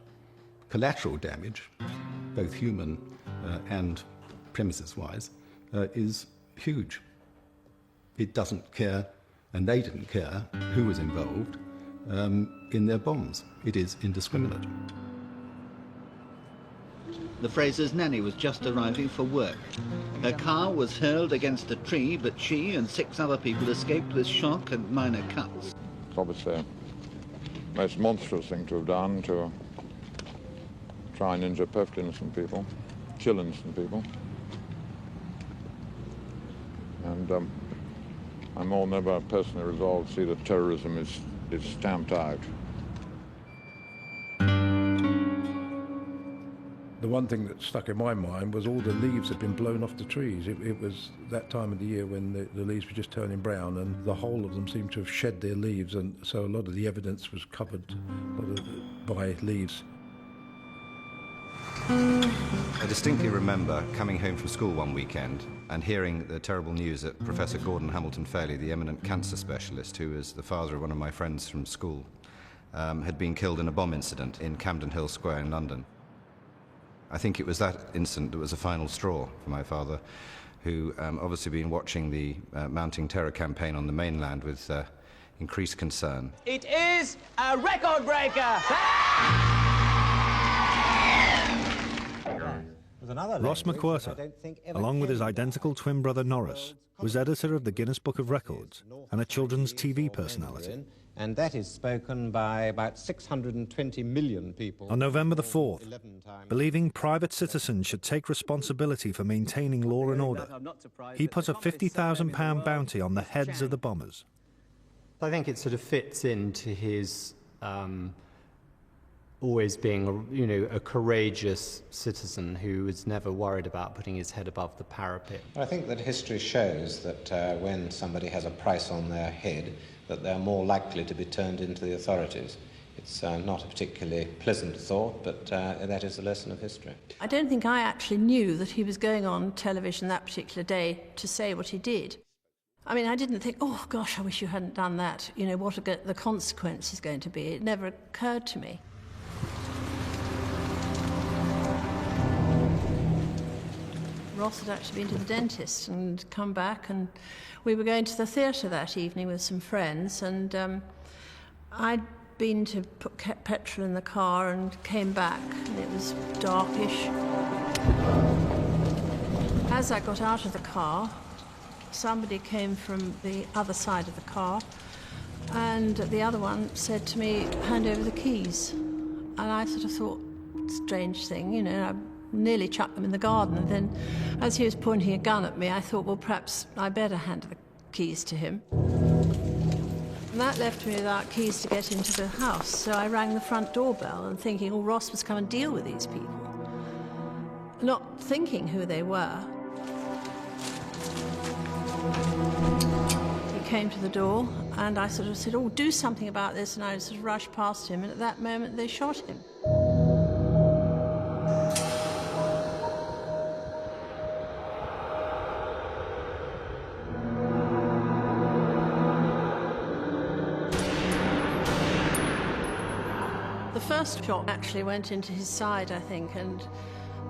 collateral damage, both human and premises-wise, is huge. It doesn't care, and they didn't care, who was involved in their bombs. It is indiscriminate. The Frasers' nanny was just arriving for work. Her car was hurled against a tree, but she and 6 other people escaped with shock and minor cuts. It's obviously a most monstrous thing to have done, to try and injure perfectly innocent people, kill innocent people. And I'm more than ever personally resolved to see that terrorism is stamped out. The one thing that stuck in my mind was all the leaves had been blown off the trees. It was that time of the year when the leaves were just turning brown, and the whole of them seemed to have shed their leaves, and so a lot of the evidence was covered by leaves. I distinctly remember coming home from school one weekend and hearing the terrible news that Professor Gordon Hamilton-Fairley, the eminent cancer specialist who was the father of one of my friends from school, had been killed in a bomb incident in Camden Hill Square in London. I think it was that incident that was a final straw for my father, who obviously been watching the mounting terror campaign on the mainland with increased concern. It is a record breaker! Ross McWhirter, along with his identical twin brother Norris, was editor of the Guinness Book of Records and a children's TV personality. And that is spoken by about 620 million people. On November the 4th, believing private citizens should take responsibility for maintaining law and order, he put a £50,000 bounty on the heads of the bombers. I think it sort of fits into his always being a courageous citizen who was never worried about putting his head above the parapet. I think that history shows that when somebody has a price on their head, that they're more likely to be turned into the authorities. It's not a particularly pleasant thought, but that is the lesson of history. I don't think I actually knew that he was going on television that particular day to say what he did. I mean, I didn't think, oh gosh, I wish you hadn't done that. You know, what are the consequences going to be? It never occurred to me. Ross had actually been to the dentist and come back, and we were going to the theatre that evening with some friends, and I'd been to put petrol in the car and came back, and it was darkish. As I got out of the car, somebody came from the other side of the car, and the other one said to me, hand over the keys. And I sort of thought, strange thing, you know, I nearly chucked them in the garden. And then, as he was pointing a gun at me, I thought, well, perhaps I better hand the keys to him. And that left me without keys to get into the house, so I rang the front doorbell and thinking, oh, Ross must come and deal with these people. Not thinking who they were. He came to the door, and I sort of said, oh, do something about this, and I sort of rushed past him, and at that moment they shot him. The first shot actually went into his side, I think, and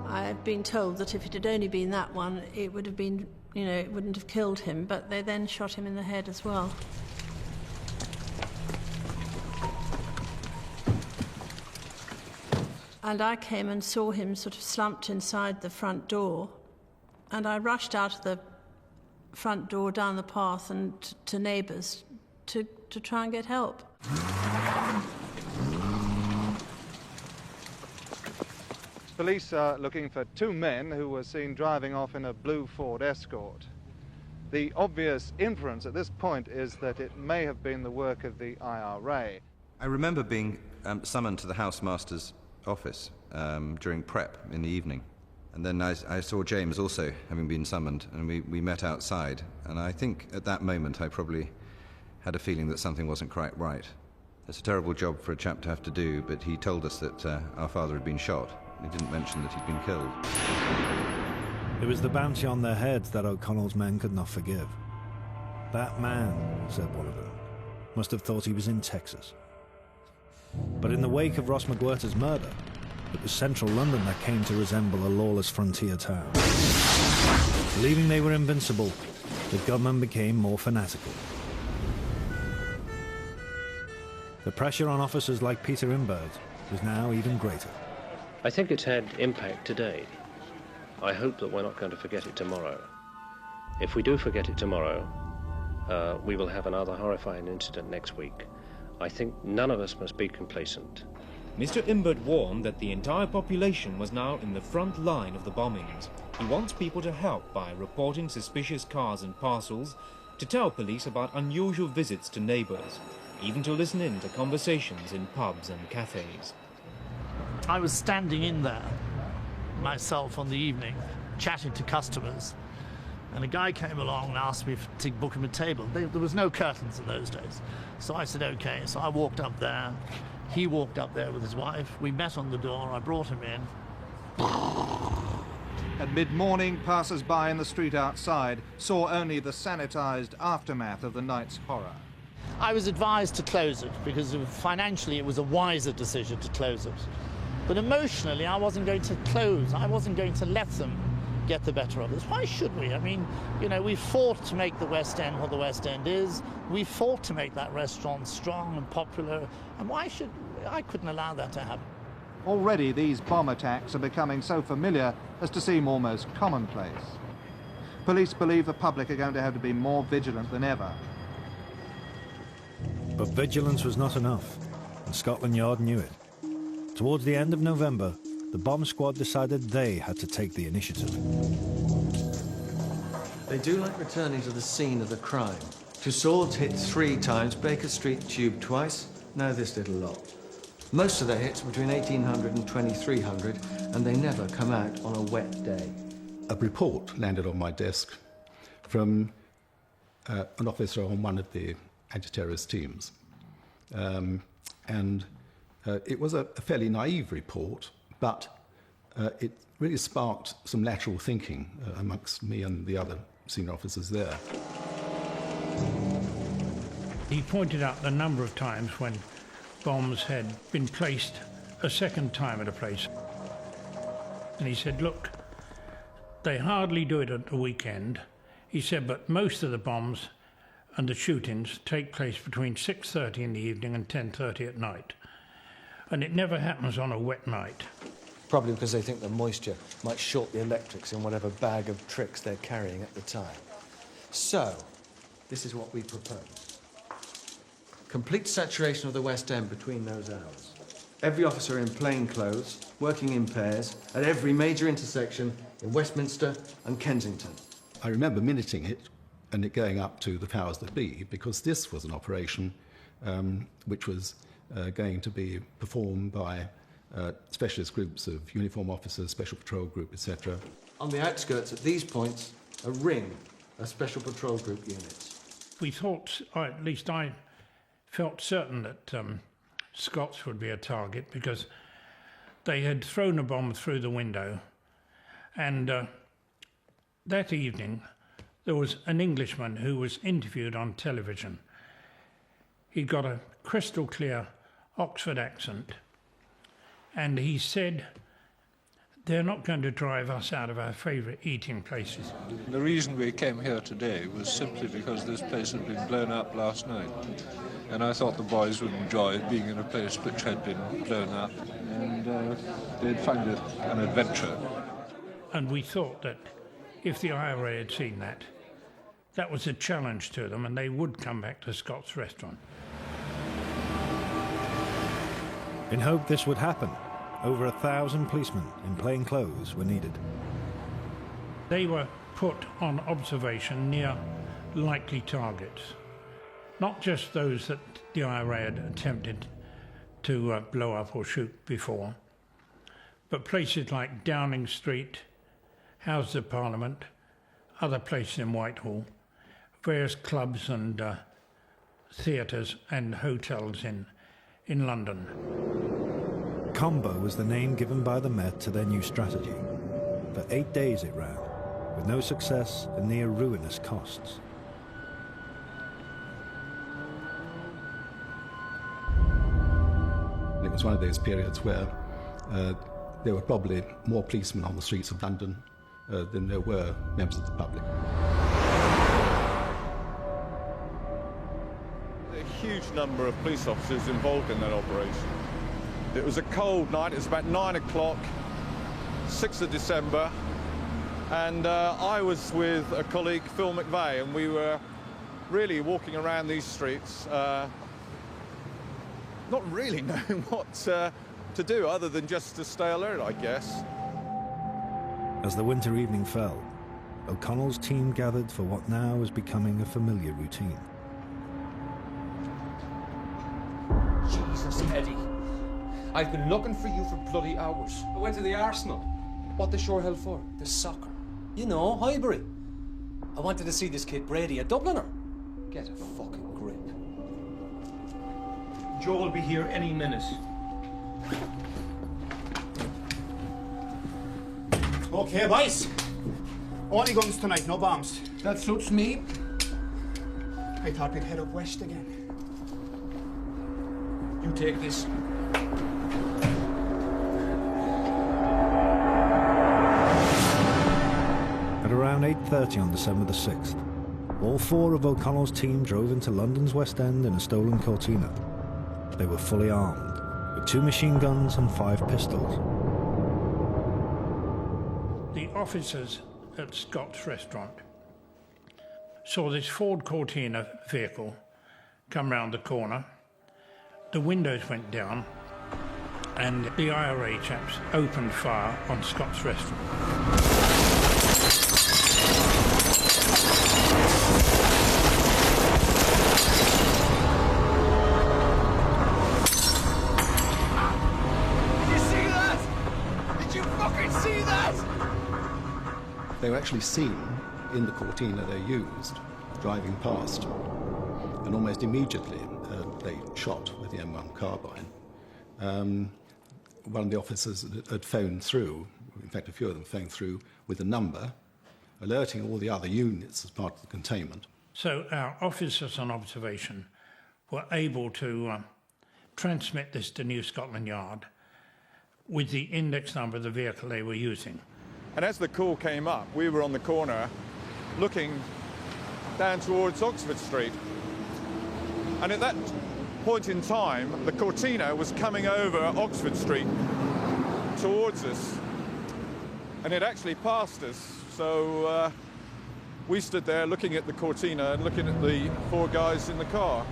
I'd been told that if it had only been that one, it would have been, you know, it wouldn't have killed him, but they then shot him in the head as well. And I came and saw him sort of slumped inside the front door, and I rushed out of the front door down the path and to neighbours to try and get help. Police are looking for 2 men who were seen driving off in a blue Ford Escort. The obvious inference at this point is that it may have been the work of the IRA. I remember being summoned to the housemaster's office during prep in the evening. And then I saw James also having been summoned, and we met outside. And I think at that moment I probably had a feeling that something wasn't quite right. It's a terrible job for a chap to have to do, but he told us that our father had been shot. He didn't mention that he'd been killed. It was the bounty on their heads that O'Connell's men could not forgive. That man, said one of them, must have thought he was in Texas. But in the wake of Ross McWhirter's murder, It was central London that came to resemble a lawless frontier town. Believing they were invincible, the gunmen became more fanatical. The pressure on officers like Peter Imbert was now even greater. I think it's had impact today. I hope that we're not going to forget it tomorrow. If we do forget it tomorrow, we will have another horrifying incident next week. I think none of us must be complacent. Mr. Imbert warned that the entire population was now in the front line of the bombings. He wants people to help by reporting suspicious cars and parcels, to tell police about unusual visits to neighbours, even to listen in to conversations in pubs and cafes. I was standing in there myself on the evening, chatting to customers, and a guy came along and asked me to book him a table. There was no curtains in those days. So I said, okay. So I walked up there. He walked up there with his wife. We met on the door. I brought him in. At mid-morning, passers-by in the street outside saw only the sanitised aftermath of the night's horror. I was advised to close it because financially it was a wiser decision to close it. But emotionally, I wasn't going to close. I wasn't going to let them get the better of us. Why should we? I mean, you know, we fought to make the West End what the West End is. We fought to make that restaurant strong and popular. And I couldn't allow that to happen. Already these bomb attacks are becoming so familiar as to seem almost commonplace. Police believe the public are going to have to be more vigilant than ever. But vigilance was not enough, and Scotland Yard knew it. Towards the end of November, the bomb squad decided they had to take the initiative. They do like returning to the scene of the crime. Tussauds hit 3 times, Baker Street Tube twice, now this little lot. Most of their hits between 1800 and 2300, and they never come out on a wet day. A report landed on my desk from an officer on one of the anti-terrorist teams. It was a fairly naive report, but it really sparked some lateral thinking amongst me and the other senior officers there. He pointed out the number of times when bombs had been placed a second time at a place. And he said, look, they hardly do it at the weekend. He said, but most of the bombs and the shootings take place between 6:30 in the evening and 10:30 at night. And it never happens on a wet night. Probably because they think the moisture might short the electrics in whatever bag of tricks they're carrying at the time. So, this is what we propose. Complete saturation of the West End between those hours. Every officer in plain clothes, working in pairs, at every major intersection in Westminster and Kensington. I remember minuting it and it going up to the powers that be, because this was an operation which was going to be performed by specialist groups of uniform officers, special patrol group, etc. On the outskirts at these points, a ring of special patrol group units. We thought, or at least I felt certain that Scots would be a target because they had thrown a bomb through the window, and that evening there was an Englishman who was interviewed on television. He got a crystal clear Oxford accent, and he said, they're not going to drive us out of our favourite eating places. The reason we came here today was simply because this place had been blown up last night, and I thought the boys would enjoy being in a place which had been blown up, and they'd find it an adventure. And we thought that if the IRA had seen that, that was a challenge to them, and they would come back to Scott's restaurant. In hope this would happen, over 1,000 policemen in plain clothes were needed. They were put on observation near likely targets, not just those that the IRA had attempted to blow up or shoot before, but places like Downing Street, Houses of Parliament, other places in Whitehall, various clubs and theatres and hotels in London. Combo was the name given by the Met to their new strategy. For 8 days it ran, with no success and near ruinous costs. It was one of those periods where there were probably more policemen on the streets of London than there were members of the public. A huge number of police officers involved in that operation. It was a cold night, it was about 9 o'clock, 6th of December, and I was with a colleague, Phil McVeigh, and we were really walking around these streets, not really knowing what to do other than just to stay alert, I guess. As the winter evening fell, O'Connell's team gathered for what now was becoming a familiar routine. Jesus, Eddie. I've been looking for you for bloody hours. I went to the Arsenal. What the shore hell for? The soccer. You know, Highbury. I wanted to see this kid Brady, a Dubliner. Get a fucking grip. Joe will be here any minute. Okay, boys. Only guns tonight, no bombs. That suits me. I thought we'd head up west again. You take this. At around 8:30 on December the 6th, all four of O'Connell's team drove into London's West End in a stolen Cortina. They were fully armed, with 2 machine guns and 5 pistols. The officers at Scott's restaurant saw this Ford Cortina vehicle come round the corner. The windows went down and the IRA chaps opened fire on Scott's restaurant. Did you see that? Did you fucking see that? They were actually seen in the Cortina they used, driving past, and almost immediately they shot with the M1 carbine. One of the officers had phoned through, in fact a few of them phoned through with a number, alerting all the other units as part of the containment. So our officers on observation were able to transmit this to New Scotland Yard with the index number of the vehicle they were using. And as the call came up, we were on the corner looking down towards Oxford Street. And at that point in time, the Cortina was coming over Oxford Street towards us. And it actually passed us. So we stood there looking at the Cortina and looking at the 4 guys in the car.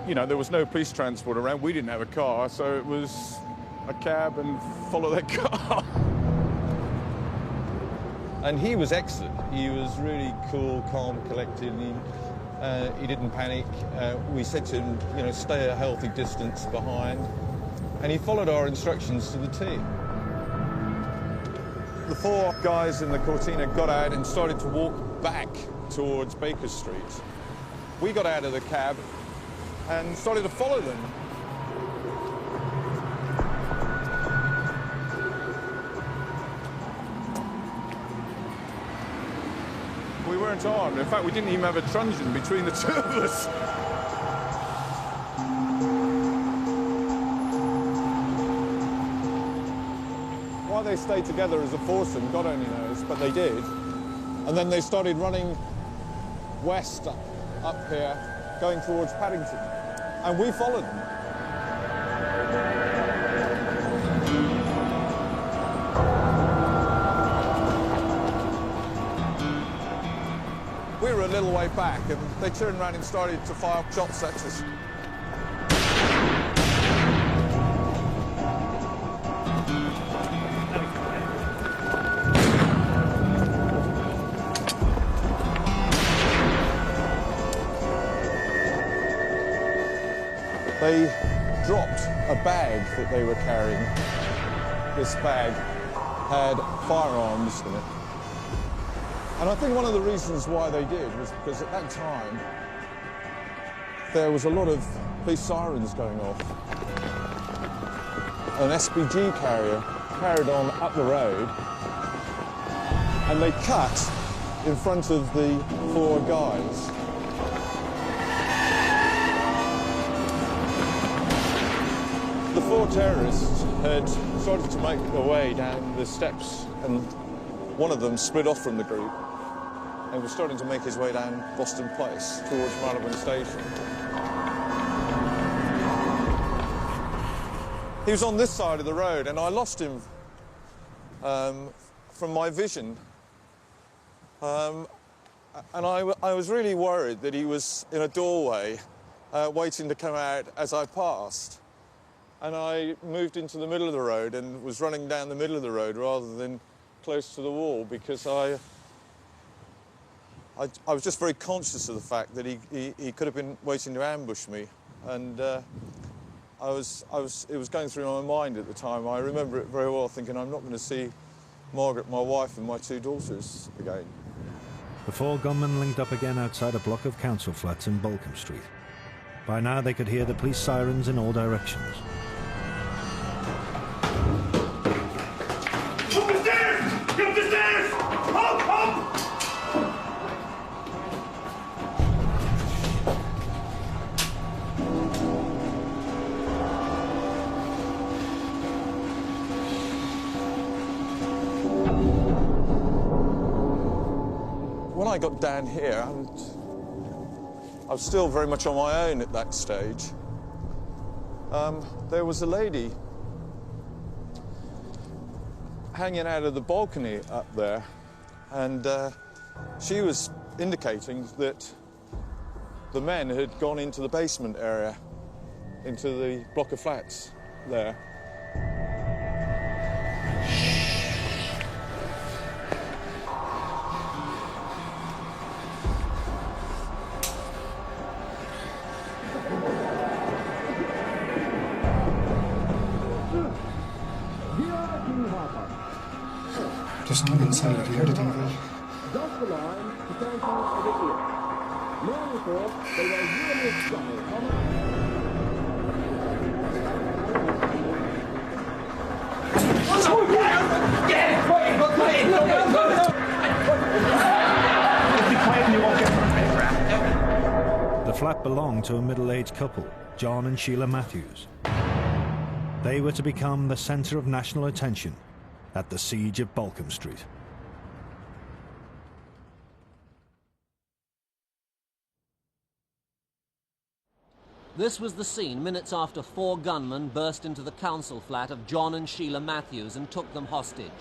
You know, there was no police transport around. We didn't have a car, so it was a cab and follow that car. And he was excellent. He was really cool, calm, collected. He didn't panic. We said to him, you know, stay a healthy distance behind. And he followed our instructions to the T. The 4 guys in the Cortina got out and started to walk back towards Baker Street. We got out of the cab and started to follow them. We weren't armed. In fact, we didn't even have a truncheon between the 2 of us. Why they stayed together as a foursome, God only knows, but they did. And then they started running west up here, going towards Paddington. And we followed them. We were a little way back, and they turned around and started to fire shots at us. They dropped a bag that they were carrying. This bag had firearms in it. And I think one of the reasons why they did was because at that time there was a lot of police sirens going off. An SPG carrier carried on up the road and they cut in front of the 4 guys. The four terrorists had started to make their way down the steps, and one of them split off from the group and was starting to make his way down Boston Place towards Marylebone Station. He was on this side of the road, and I lost him from my vision. And I was really worried that he was in a doorway waiting to come out as I passed. And I moved into the middle of the road and was running down the middle of the road rather than close to the wall, because I was just very conscious of the fact that he could have been waiting to ambush me. And it was going through my mind at the time. I remember it very well, thinking I'm not going to see Margaret, my wife, and my two daughters again. The four gunmen linked up again outside a block of council flats in Balcombe Street. By now they could hear the police sirens in all directions. Up the stairs! Up the stairs! Up, up! When I got down here, I was still very much on my own at that stage. There was a lady hanging out of the balcony up there, and she was indicating that the men had gone into the basement area, into the block of flats there. Just not inside of here, did he? Just the line to turn of the ear. Long before, they were really strong. The flat belonged to a middle-aged couple, John and Sheila Matthews. They were to become the centre of national attention at the siege of Balcombe Street. This was the scene minutes after four gunmen burst into the council flat of John and Sheila Matthews and took them hostage.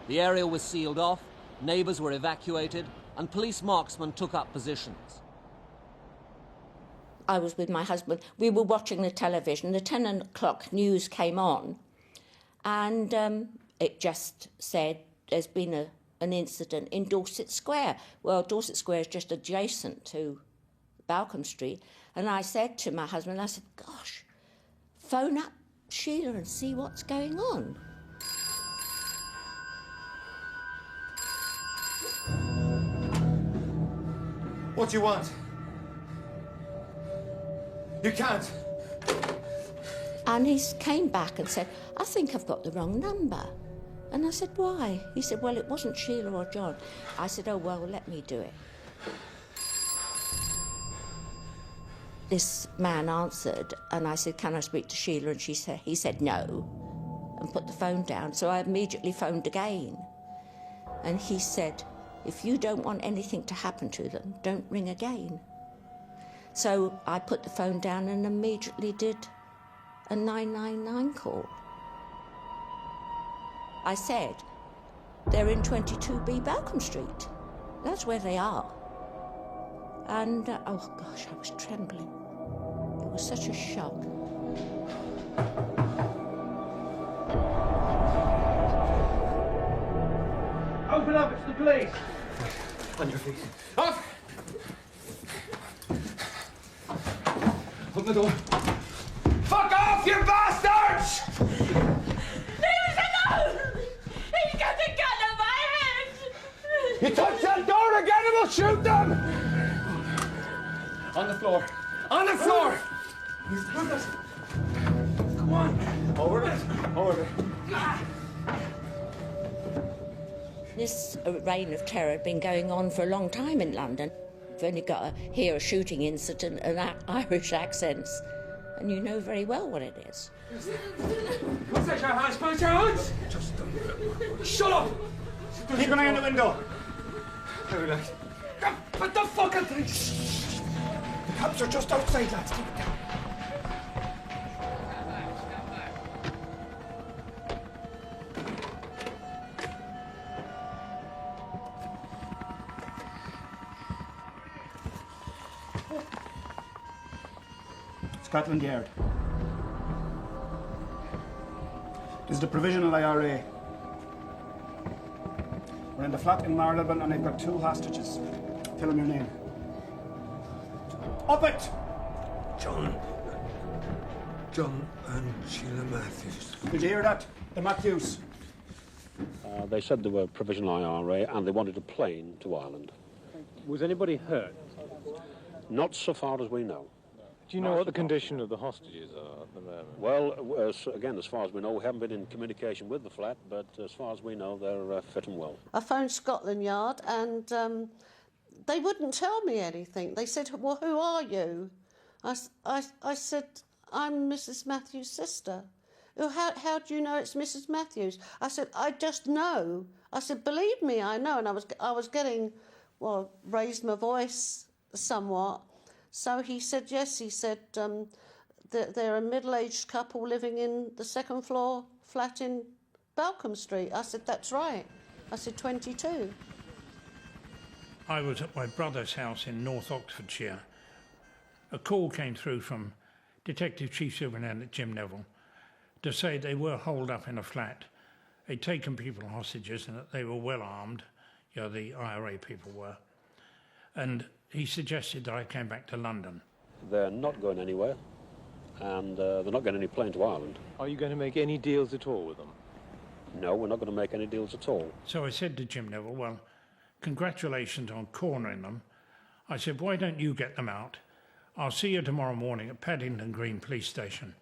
The area was sealed off, neighbours were evacuated, and police marksmen took up positions. I was with my husband. We were watching the television. The 10 o'clock news came on, and it just said there's been an incident in Dorset Square. Well, Dorset Square is just adjacent to Balcombe Street. And I said to my husband, I said, gosh, phone up Sheila and see what's going on. What do you want? You can't. And he came back and said, I think I've got the wrong number. And I said, why? He said, well, it wasn't Sheila or John. I said, oh, well, let me do it. This man answered, and I said, can I speak to Sheila? And he said no, and put the phone down. So I immediately phoned again. And he said, if you don't want anything to happen to them, don't ring again. So I put the phone down and immediately did a 999 call. I said, they're in 22B Balcombe Street. That's where they are. And, oh gosh, I was trembling. It was such a shock. Open up, it's the police. On your feet. Up! Open the door. Fuck off, you bastards! Leave us alone! He's got the gun on my head! You touch that door again and we'll shoot them! On the floor. On the floor! Come on! Over it. Over it. This reign of terror had been going on for a long time in London. You've only got to hear a shooting incident and Irish accents, and you know very well what it is. What's that, your hands? Put your hands! Just don't... Shut up! Keep an eye on the window. Relax. Put the fucking thing! The cops are just outside, lads. Keep it down. Scotland Yard. This is the provisional IRA. We're in the flat in Marylebone and I've got 2 hostages. Tell them your name. Up it! John and Sheila Matthews. Did you hear that? The Matthews. They said they were provisional IRA and they wanted a plane to Ireland. Was anybody hurt? Not so far as we know. Do you know what the condition of the hostages are at the moment? Well, again, as far as we know, we haven't been in communication with the flat, but as far as we know, they're fit and well. I phoned Scotland Yard and they wouldn't tell me anything. They said, well, who are you? I said, I'm Mrs. Matthews' sister. How do you know it's Mrs. Matthews? I said, I just know. I said, believe me, I know. And I was getting, well, raised my voice somewhat. So he said, yes, he said, they're a middle-aged couple living in the 2nd floor flat in Balcombe Street. I said, that's right. I said, 22. I was at my brother's house in North Oxfordshire. A call came through from Detective Chief Superintendent Jim Neville to say they were holed up in a flat. They'd taken people hostages and that they were well armed. You know, the IRA people were. And he suggested that I came back to London. They're not going anywhere, and they're not getting any plane to Ireland. Are you going to make any deals at all with them? No, we're not going to make any deals at all. So I said to Jim Neville, well, congratulations on cornering them. I said, why don't you get them out? I'll see you tomorrow morning at Paddington Green Police Station,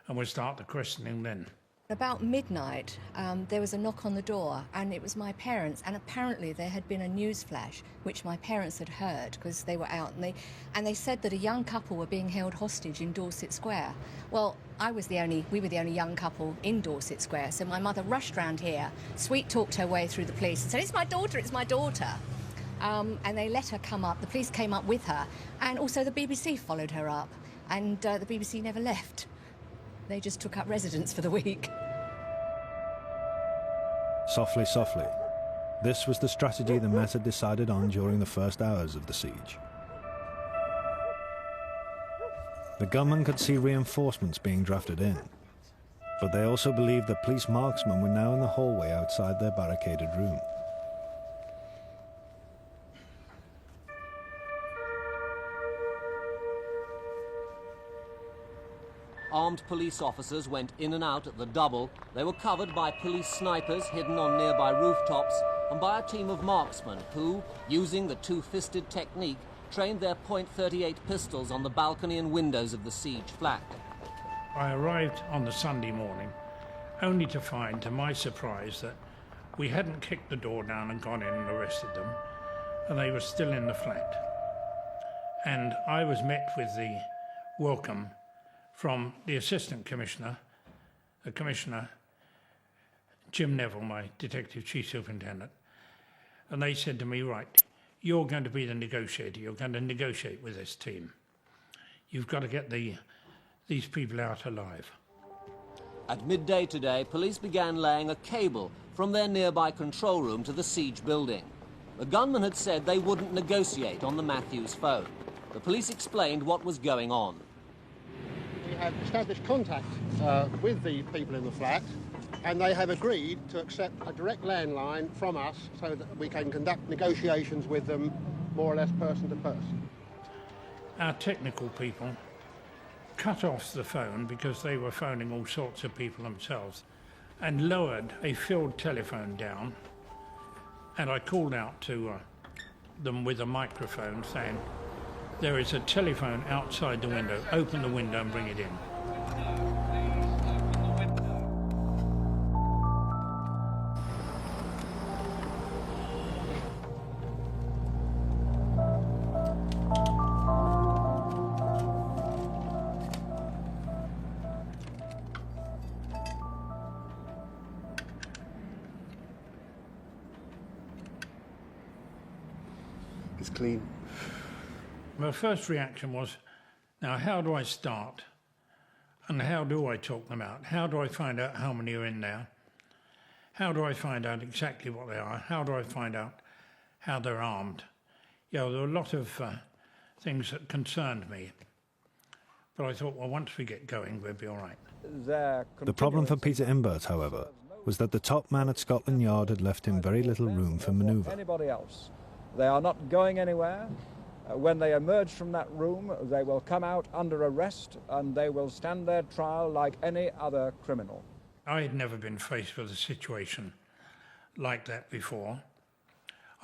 and we'll start the questioning then. About midnight, there was a knock on the door, and it was my parents, and apparently there had been a news flash, which my parents had heard because they were out, and they said that a young couple were being held hostage in Dorset Square. Well, we were the only young couple in Dorset Square, so my mother rushed round here, sweet-talked her way through the police and said, it's my daughter, it's my daughter. And they let her come up, the police came up with her, and also the BBC followed her up, and the BBC never left. They just took up residence for the week. Softly, softly. This was the strategy the Met had decided on during the first hours of the siege. The gunmen could see reinforcements being drafted in, but they also believed that police marksmen were now in the hallway outside their barricaded room. Armed police officers went in and out at the double. They were covered by police snipers hidden on nearby rooftops and by a team of marksmen who, using the two-fisted technique, trained their .38 pistols on the balcony and windows of the siege flat. I arrived on the Sunday morning, only to find, to my surprise, that we hadn't kicked the door down and gone in and arrested them, and they were still in the flat. And I was met with the welcome from the Assistant Commissioner, the Commissioner, Jim Neville, my Detective Chief Superintendent, and they said to me, right, you're going to be the negotiator, you're going to negotiate with this team. You've got to get these people out alive. At midday today, police began laying a cable from their nearby control room to the siege building. The gunmen had said they wouldn't negotiate on the Matthews phone. The police explained what was going on. We have established contact with the people in the flat, and they have agreed to accept a direct landline from us so that we can conduct negotiations with them more or less person to person. Our technical people cut off the phone because they were phoning all sorts of people themselves and lowered a field telephone down, and I called out to them with a microphone saying, there is a telephone outside the window, open the window and bring it in. It's clean. My first reaction was, now how do I start? And how do I talk them out? How do I find out how many are in there? How do I find out exactly what they are? How do I find out how they're armed? You know, there were a lot of things that concerned me. But I thought, well, once we get going, we'll be all right. The problem for Peter Imbert, however, was that the top man at Scotland Yard had left him very little room for manoeuvre. Anybody else. They are not going anywhere. When they emerge from that room, they will come out under arrest and they will stand their trial like any other criminal. I had never been faced with a situation like that before.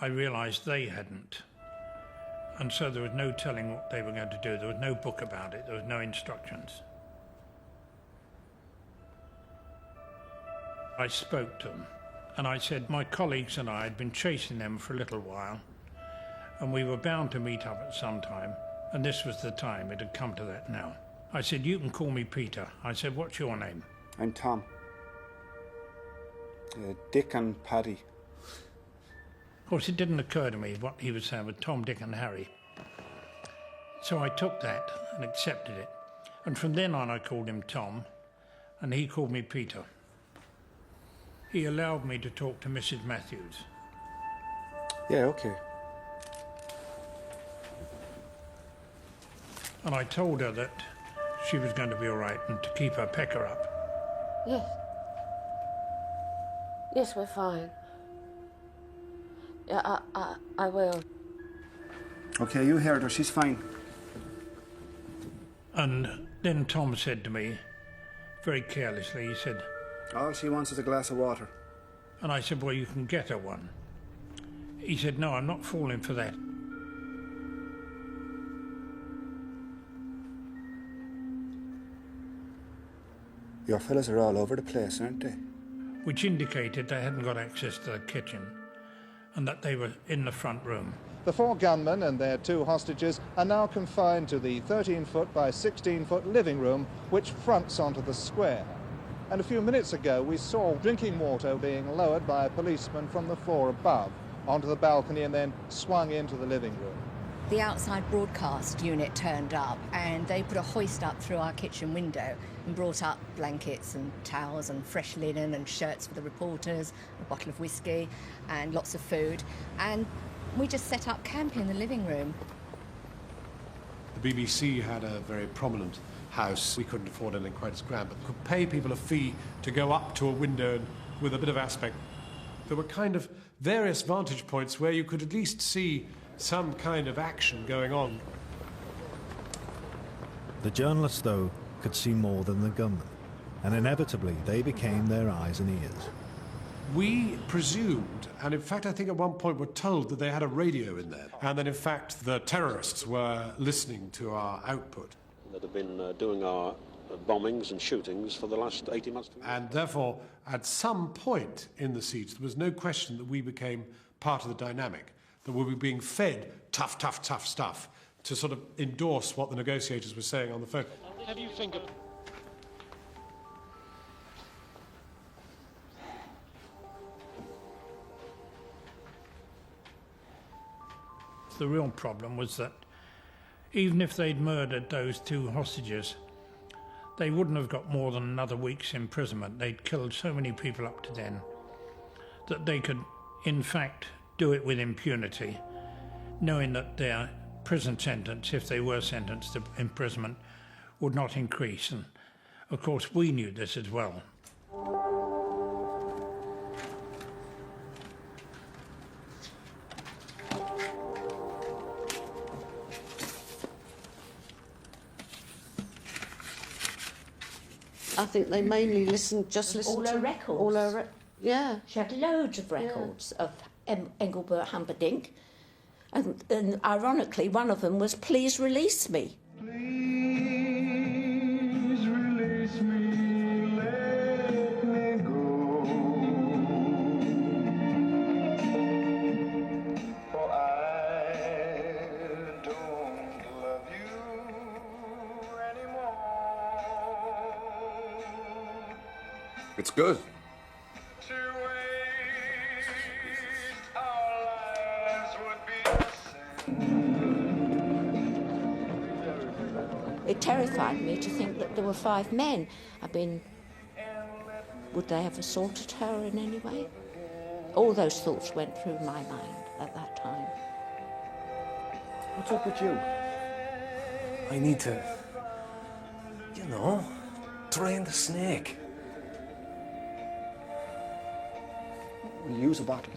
I realised they hadn't. And so there was no telling what they were going to do. There was no book about it. There was no instructions. I spoke to them and I said my colleagues and I had been chasing them for a little while and we were bound to meet up at some time, and this was the time. It had come to that now. I said, you can call me Peter. I said, what's your name? I'm Tom. Dick and Paddy. Of course, it didn't occur to me what he was saying with Tom, Dick and Harry. So I took that and accepted it. And from then on I called him Tom, and he called me Peter. He allowed me to talk to Mrs. Matthews. Yeah, okay. And I told her that she was going to be all right and to keep her pecker up. Yes. Yes, we're fine. Yeah, I will. Okay, you heard her. She's fine. And then Tom said to me, very carelessly, he said, all she wants is a glass of water. And I said, well, you can get her one. He said, no, I'm not falling for that. Your fellas are all over the place, aren't they? Which indicated they hadn't got access to the kitchen and that they were in the front room. The 4 gunmen and their 2 hostages are now confined to the 13-foot by 16-foot living room which fronts onto the square. And a few minutes ago we saw drinking water being lowered by a policeman from the floor above onto the balcony and then swung into the living room. The outside broadcast unit turned up and they put a hoist up through our kitchen window and brought up blankets and towels and fresh linen and shirts for the reporters, a bottle of whiskey and lots of food. And we just set up camp in the living room. The BBC had a very prominent house. We couldn't afford anything quite as grand, but could pay people a fee to go up to a window and with a bit of aspect. There were kind of various vantage points where you could at least see some kind of action going on. The journalists, though, could see more than the gunmen, and inevitably they became their eyes and ears. We presumed, and in fact I think at one point were told that they had a radio in there, and that in fact the terrorists were listening to our output. That have been doing our bombings and shootings for the last 18 months. And therefore, at some point in the siege, there was no question that we became part of the dynamic, that we were being fed tough, tough, tough stuff to sort of endorse what the negotiators were saying on the phone. How do you think of... The real problem was that even if they'd murdered those 2 hostages, they wouldn't have got more than another week's imprisonment. They'd killed so many people up to then that they could, in fact, do it with impunity, knowing that their prison sentence, if they were sentenced to imprisonment, would not increase. And, of course, we knew this as well. I think they mainly listened all to her records. All her yeah. She had loads of records of Engelbert Humperdinck, and ironically, one of them was "Please Release Me." Please release me, let me go. For I don't love you anymore. It's good. terrified me to think that there were 5 men. I mean, would they have assaulted her in any way? All those thoughts went through my mind at that time. What's up with you? I need to, you know, train the snake. We'll use a bottle.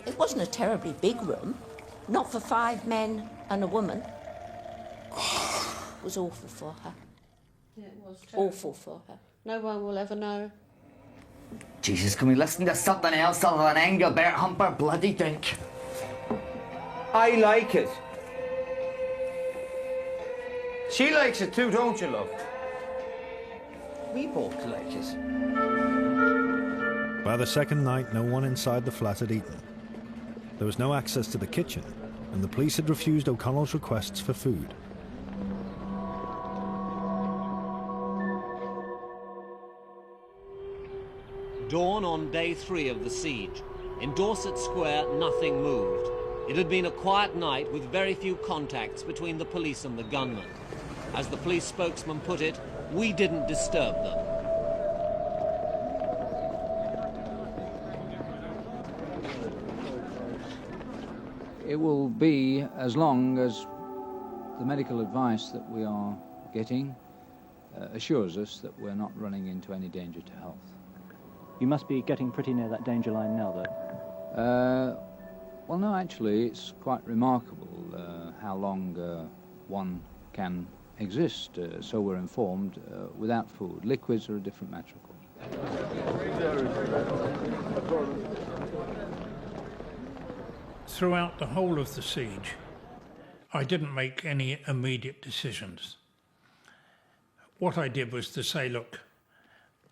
It wasn't a terribly big room, not for 5 men and a woman. It was awful for her. Yeah, it was terrible. Awful for her. No one will ever know. Jesus, can we listen to something else other than Engelbert Humper bloody drink? I like it. She likes it too, don't you, love? We both like it. By the second night, no one inside the flat had eaten. There was no access to the kitchen, and the police had refused O'Connell's requests for food. Dawn on day 3 of the siege. In Dorset Square, nothing moved. It had been a quiet night with very few contacts between the police and the gunmen. As the police spokesman put it, we didn't disturb them. It will be as long as the medical advice that we are getting assures us that we're not running into any danger to health. You must be getting pretty near that danger line now, though. Well, no, actually, it's quite remarkable how long one can exist, so we're informed, without food. Liquids are a different matter, of course. Throughout the whole of the siege, I didn't make any immediate decisions. What I did was to say, look,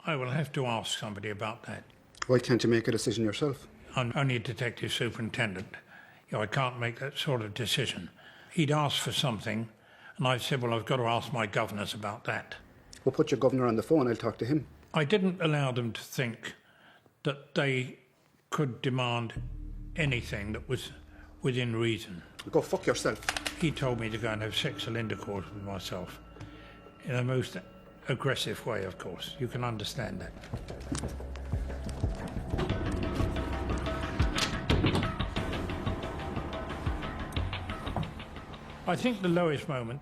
I will have to ask somebody about that. Why can't you make a decision yourself? I'm only a detective superintendent. You know, I can't make that sort of decision. He'd asked for something, and I said, well, I've got to ask my governors about that. We'll put your governor on the phone, I'll talk to him. I didn't allow them to think that they could demand anything that was within reason. Go fuck yourself. He told me to go and have sexual intercourse with myself in the most aggressive way, of course. You can understand that. I think the lowest moment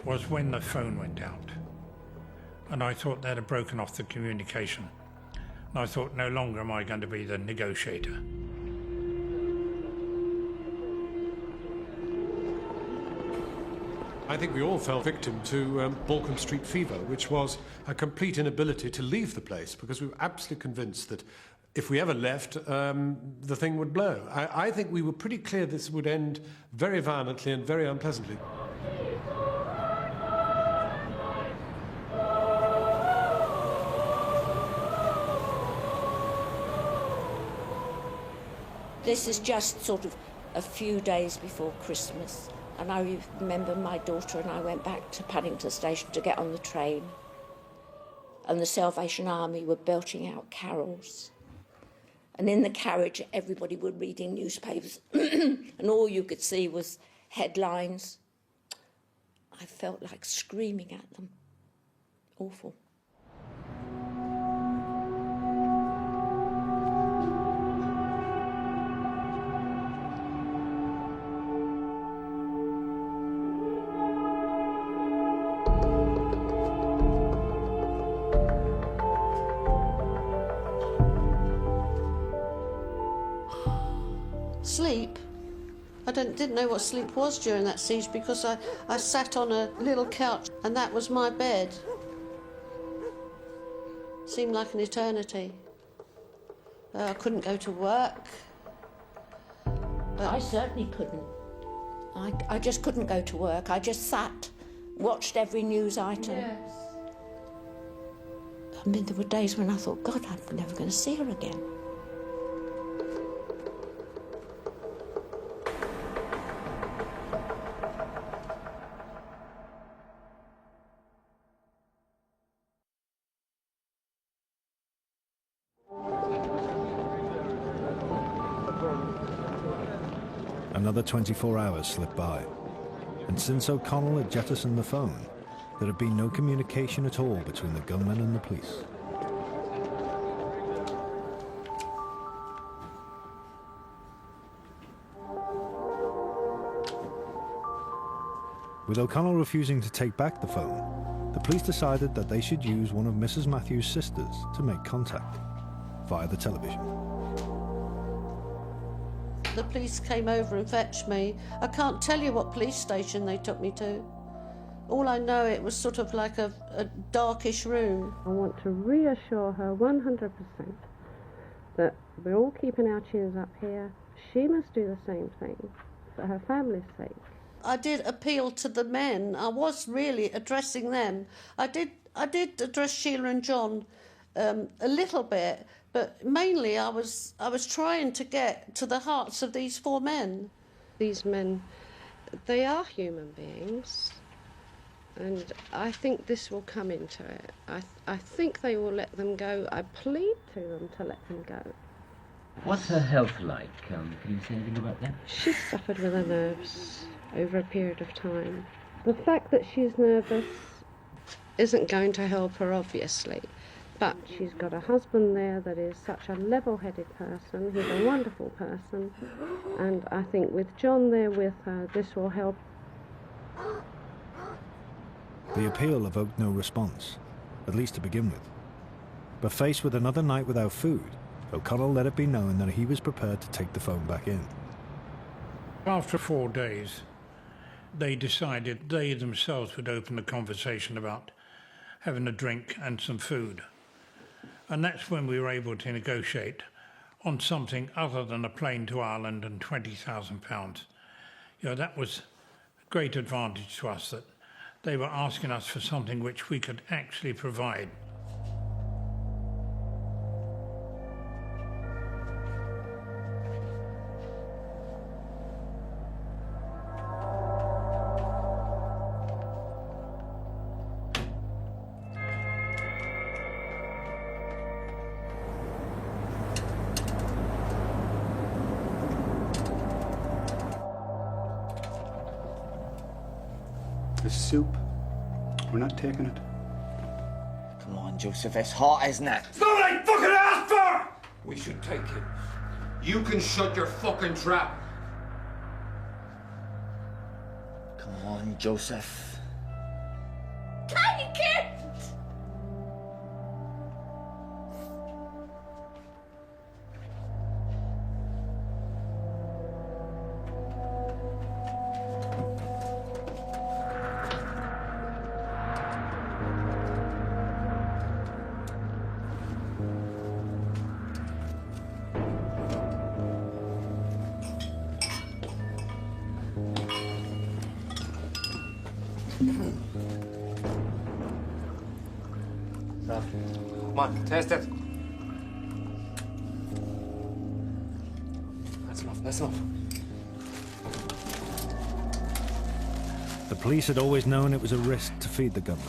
was when the phone went out. And I thought that had broken off the communication. And I thought, no longer am I going to be the negotiator. I think we all fell victim to Balcombe Street fever, which was a complete inability to leave the place, because we were absolutely convinced that if we ever left, the thing would blow. I think we were pretty clear this would end very violently and very unpleasantly. This is just sort of a few days before Christmas. And I remember my daughter and I went back to Paddington Station to get on the train. And the Salvation Army were belting out carols. And in the carriage, everybody were reading newspapers. And all you could see was headlines. I felt like screaming at them. Awful. Sleep? I didn't know what sleep was during that siege because I sat on a little couch and that was my bed. Seemed like an eternity. I couldn't go to work. I certainly couldn't. I just couldn't go to work. I just sat, watched every news item. Yes. I mean, there were days when I thought, God, I'm never going to see her again. another 24 hours slipped by, and since O'Connell had jettisoned the phone, there had been no communication at all between the gunmen and the police. With O'Connell refusing to take back the phone, the police decided that they should use one of Mrs. Matthews' sisters to make contact via the television. The police came over and fetched me. I can't tell you what police station they took me to. All I know, it was sort of like a darkish room. I want to reassure her 100% that we're all keeping our chins up here. She must do the same thing for her family's sake. I did appeal to the men. I was really addressing them. I did address Sheila and John a little bit, but mainly I was trying to get to the hearts of these four men. These men, they are human beings, and I think this will come into it. I think they will let them go. I plead to them to let them go. What's her health like? Can you say anything about that? She's suffered with her nerves over a period of time. The fact that she's nervous isn't going to help her, obviously, but she's got a husband there that is such a level-headed person. He's a wonderful person, and I think with John there with her, this will help. The appeal evoked no response, at least to begin with. But faced with another night without food, O'Connell let it be known that he was prepared to take the phone back in. After 4 days, they decided they themselves would open a conversation about having a drink and some food. And that's when we were able to negotiate on something other than a plane to Ireland and £20,000. You know, that was a great advantage to us, that they were asking us for something which we could actually provide. The soup. We're not taking it. Come on, Joseph, it's hot, isn't it? It's not what I fucking asked for! We should take it. You can shut your fucking trap. Come on, Joseph. Take it! Come on, taste it. That's enough, that's enough. The police had always known it was a risk to feed the gunmen.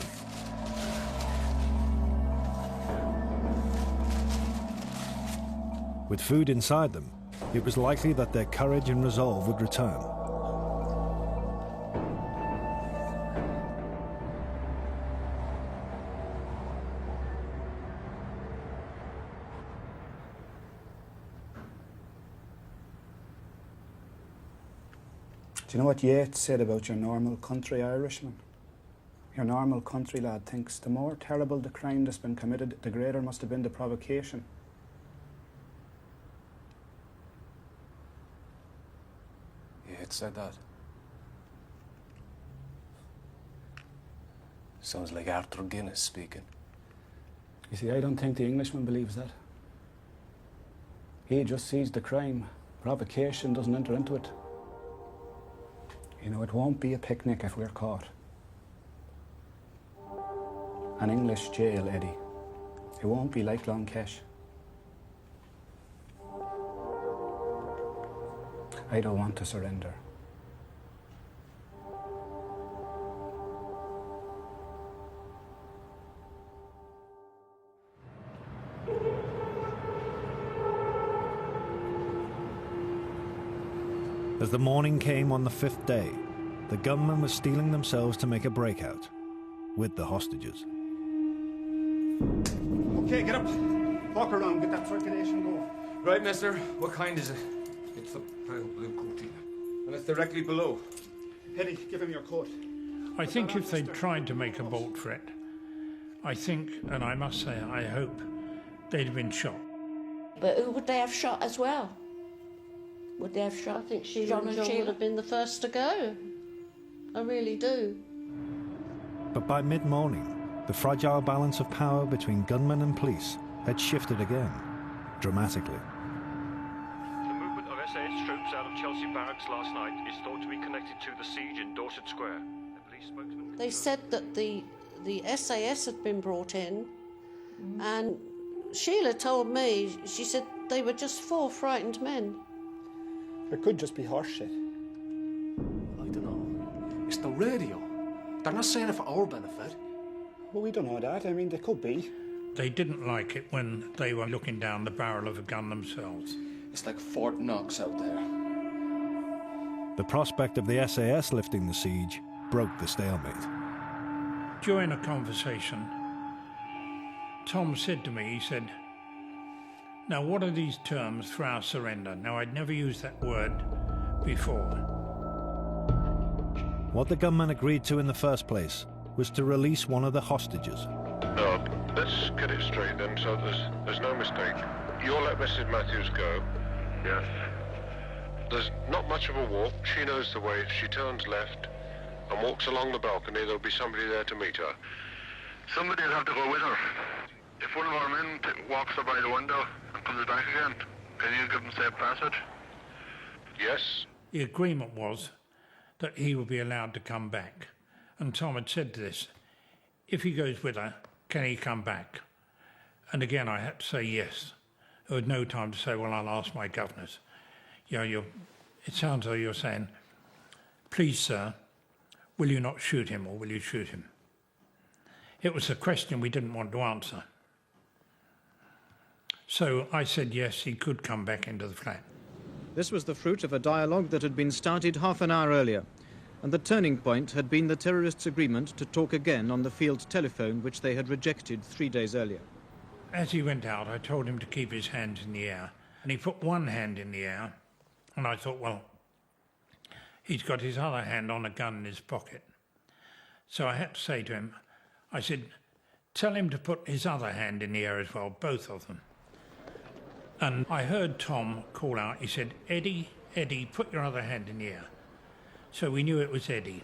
With food inside them, it was likely that their courage and resolve would return. Do you know what Yeats said about your normal country Irishman? Your normal country lad thinks the more terrible the crime that's been committed, the greater must have been the provocation. Yeats said that. Sounds like Arthur Guinness speaking. You see, I don't think the Englishman believes that. He just sees the crime. Provocation doesn't enter into it. You know, it won't be a picnic if we're caught. An English jail, Eddie. It won't be like Long-Kesh. I don't want to surrender. As the morning came on the 5th day, the gunmen were steeling themselves to make a breakout with the hostages. Okay, get up. Walk around, get that circulation going. Right, mister. What kind is it? It's the pale blue coating. And it's directly below. Eddie, give him your coat. I think if they'd tried to make a bolt for it, I think, and I must say, I hope, they'd have been shot. But who would they have shot as well? Would they have shot? I think Sheila John and and John would have been the first to go. I really do. But by mid-morning, the fragile balance of power between gunmen and police had shifted again, dramatically. The movement of SAS troops out of Chelsea Barracks last night is thought to be connected to the siege in Dorset Square. The police spokesman... They said that the SAS had been brought in, and Sheila told me, she said they were just 4 frightened men. It could just be horse shit. I don't know. It's the radio. They're not saying it for our benefit. Well, we don't know that. I mean, they could be. They didn't like it when they were looking down the barrel of a gun themselves. It's like Fort Knox out there. The prospect of the SAS lifting the siege broke the stalemate. During a conversation, Tom said to me, he said, "Now what are these terms for our surrender?" Now I'd never used that word before. What the gunmen agreed to in the first place was to release one of the hostages. No, let's get it straight then, so there's no mistake. You'll let Mrs. Matthews go? Yes. There's not much of a walk. She knows the way. If she turns left and walks along the balcony, there'll be somebody there to meet her. Somebody will have to go with her. If one of our men walks her by the window and comes back again, can you give them safe passage? Yes. The agreement was that he would be allowed to come back. And Tom had said to this, if he goes with her, can he come back? And again, I had to say yes. There was no time to say, well, I'll ask my governors. You know, it sounds like you're saying, please, sir, will you not shoot him or will you shoot him? It was a question we didn't want to answer. So I said yes, he could come back into the flat. This was the fruit of a dialogue that had been started half an hour earlier, and the turning point had been the terrorists' agreement to talk again on the field telephone, which they had rejected 3 days earlier. As he went out, I told him to keep his hands in the air, and he put one hand in the air, and I thought, well, he's got his other hand on a gun in his pocket. So I had to say to him, I said, tell him to put his other hand in the air as well, both of them. And I heard Tom call out, he said, Eddie, Eddie, put your other hand in the air. So we knew it was Eddie.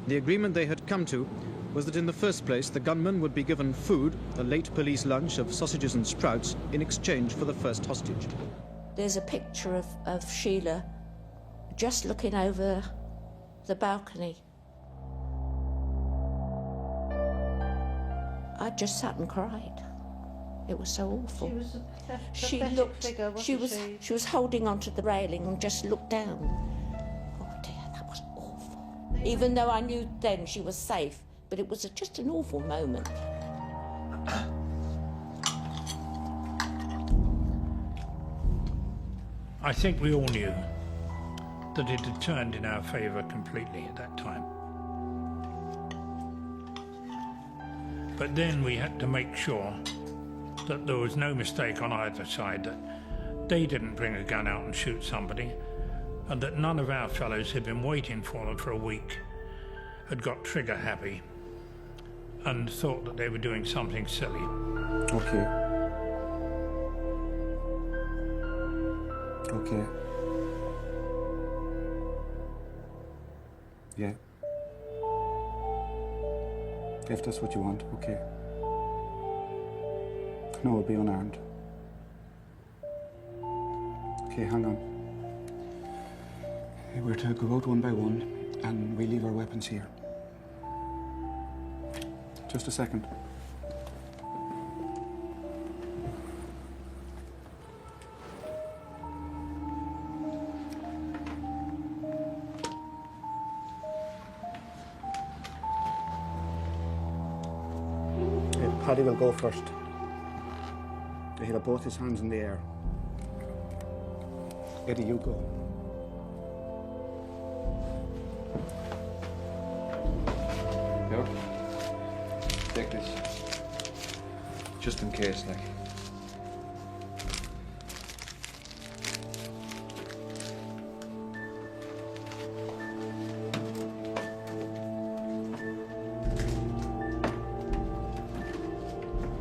The agreement they had come to was that in the first place the gunmen would be given food, a late police lunch of sausages and sprouts, in exchange for the first hostage. There's a picture of Sheila just looking over the balcony. I just sat and cried. It was so awful. She was a pathetic figure, wasn't she? She was holding onto the railing and just looked down. Oh dear, that was awful. Even though I knew then she was safe, but it was just an awful moment. I think we all knew that it had turned in our favour completely at that time. But then we had to make sure that there was no mistake on either side, that they didn't bring a gun out and shoot somebody, and that none of our fellows who'd been waiting for them for a week had got trigger happy and thought that they were doing something silly. Okay. Okay. Yeah. If that's what you want, okay. No, we'll be unarmed. Okay, hang on. We're to go out one by one, and we leave our weapons here. Just a second. Paddy will go first. He'll have both his hands in the air. Eddie, you go. Here. Take this. Just in case, like.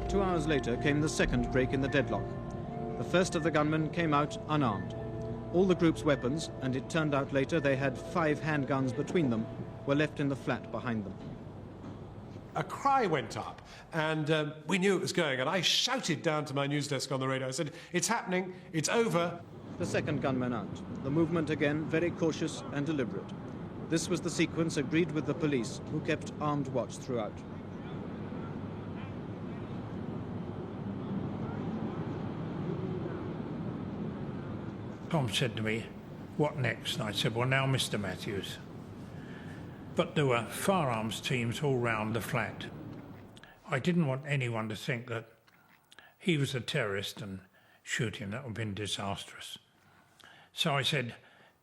Two hours later came the second break in the deadlock. The first of the gunmen came out unarmed. All the group's weapons, and it turned out later they had 5 handguns between them, were left in the flat behind them. A cry went up, and we knew it was going, and I shouted down to my news desk on the radio. I said, "It's happening, it's over." The second gunman out. The movement again very cautious and deliberate. This was the sequence agreed with the police, who kept armed watch throughout. Tom said to me, "What next?" And I said, "Well, now, Mr. Matthews." But there were firearms teams all round the flat. I didn't want anyone to think that he was a terrorist and shoot him. That would have been disastrous. So I said,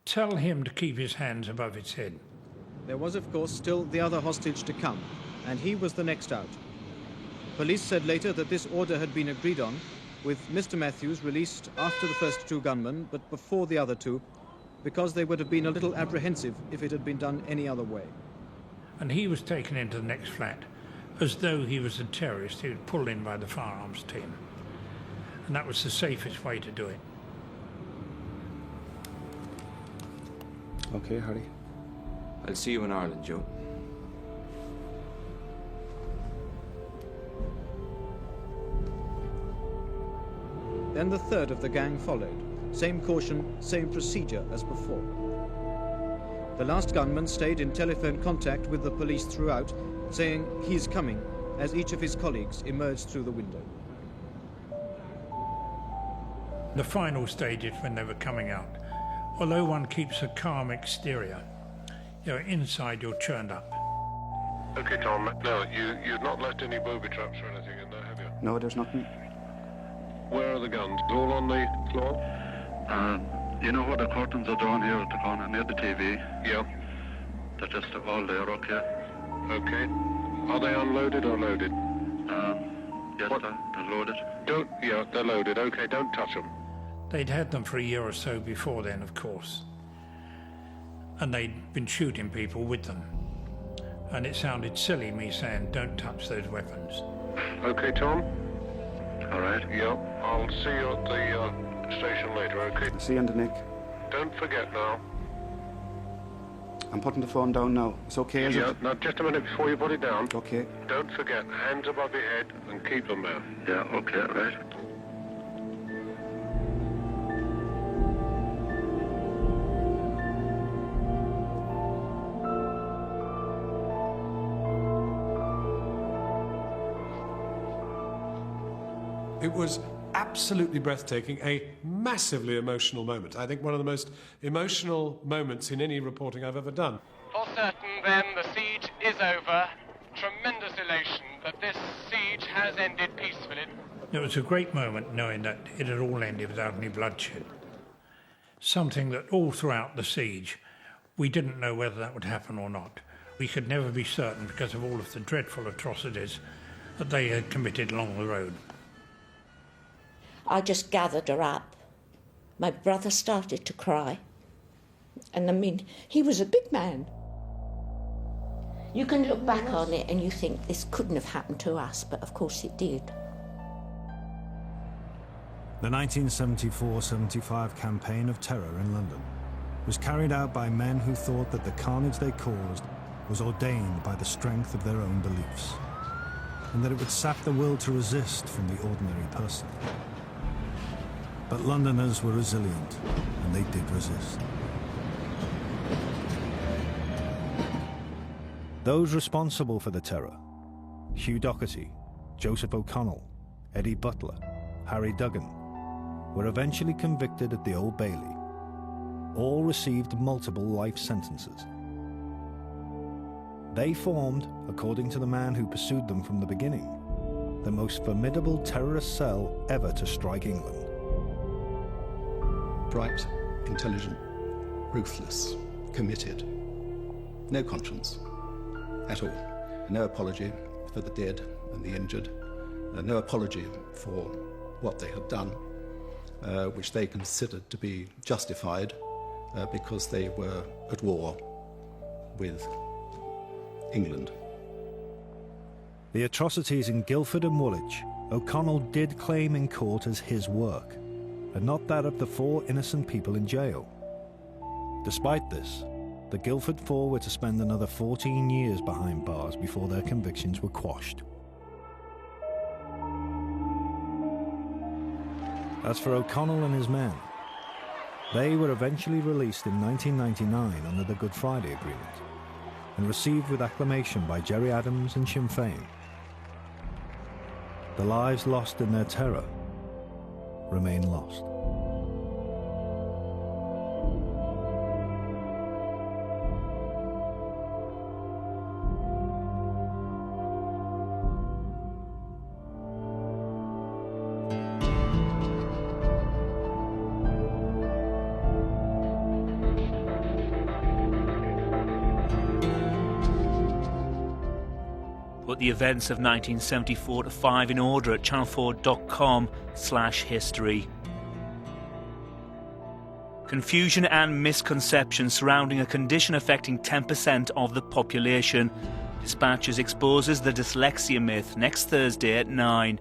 "Tell him to keep his hands above his head." There was, of course, still the other hostage to come, and he was the next out. Police said later that this order had been agreed on, with Mr. Matthews released after the first 2 gunmen, but before the other 2, because they would have been a little apprehensive if it had been done any other way. And he was taken into the next flat as though he was a terrorist. He was pulled in by the firearms team. And that was the safest way to do it. Okay, Harry. I'll see you in Ireland, Joe. Then the third of the gang followed. Same caution, same procedure as before. The last gunman stayed in telephone contact with the police throughout, saying he's coming, as each of his colleagues emerged through the window. The final stages when they were coming out, although one keeps a calm exterior, inside you're churned up. Okay, Tom. No, you've not left any booby traps or anything in there, have you? No, there's nothing. Where are the guns? All on the floor? You know what the curtains are drawn here at the corner near the TV? Yeah. They're just all there, okay? Okay. Are they unloaded or loaded? Yes, they're loaded. They're loaded. Okay, don't touch them. They'd had them for a year or so before then, of course. And they'd been shooting people with them. And it sounded silly, me saying, "Don't touch those weapons." Okay, Tom? All right. Yeah, I'll see you at the station later, okay? See you, Nick. Don't forget now. I'm putting the phone down now. It's okay, is it? Now just a minute before you put it down. Okay. Don't forget, hands above your head and keep them there. Yeah, okay, right. It was absolutely breathtaking, a massively emotional moment. I think one of the most emotional moments in any reporting I've ever done. For certain, then, the siege is over. Tremendous elation that this siege has ended peacefully. It was a great moment knowing that it had all ended without any bloodshed. Something that all throughout the siege, we didn't know whether that would happen or not. We could never be certain because of all of the dreadful atrocities that they had committed along the road. I just gathered her up. My brother started to cry. And I mean, he was a big man. You can look back on it and you think this couldn't have happened to us, but of course it did. The 1974-75 campaign of terror in London was carried out by men who thought that the carnage they caused was ordained by the strength of their own beliefs, and that it would sap the will to resist from the ordinary person. But Londoners were resilient, and they did resist. Those responsible for the terror, Hugh Doherty, Joseph O'Connell, Eddie Butler, Harry Duggan, were eventually convicted at the Old Bailey. All received multiple life sentences. They formed, according to the man who pursued them from the beginning, the most formidable terrorist cell ever to strike England. Bright, intelligent, ruthless, committed. no conscience at all. No apology for the dead and the injured. No apology for what they had done, which they considered to be justified because they were at war with England. The atrocities in Guildford and Woolwich, O'Connell did claim in court as his work, and not that of the 4 innocent people in jail. Despite this, the Guildford Four were to spend another 14 years behind bars before their convictions were quashed. As for O'Connell and his men, they were eventually released in 1999 under the Good Friday Agreement and received with acclamation by Gerry Adams and Sinn Féin. The lives lost in their terror remain lost. Put the events of 1974 to 5 in order at channel4.com/history. Confusion and misconception surrounding a condition affecting 10% of the population. Dispatches exposes the dyslexia myth next Thursday at 9.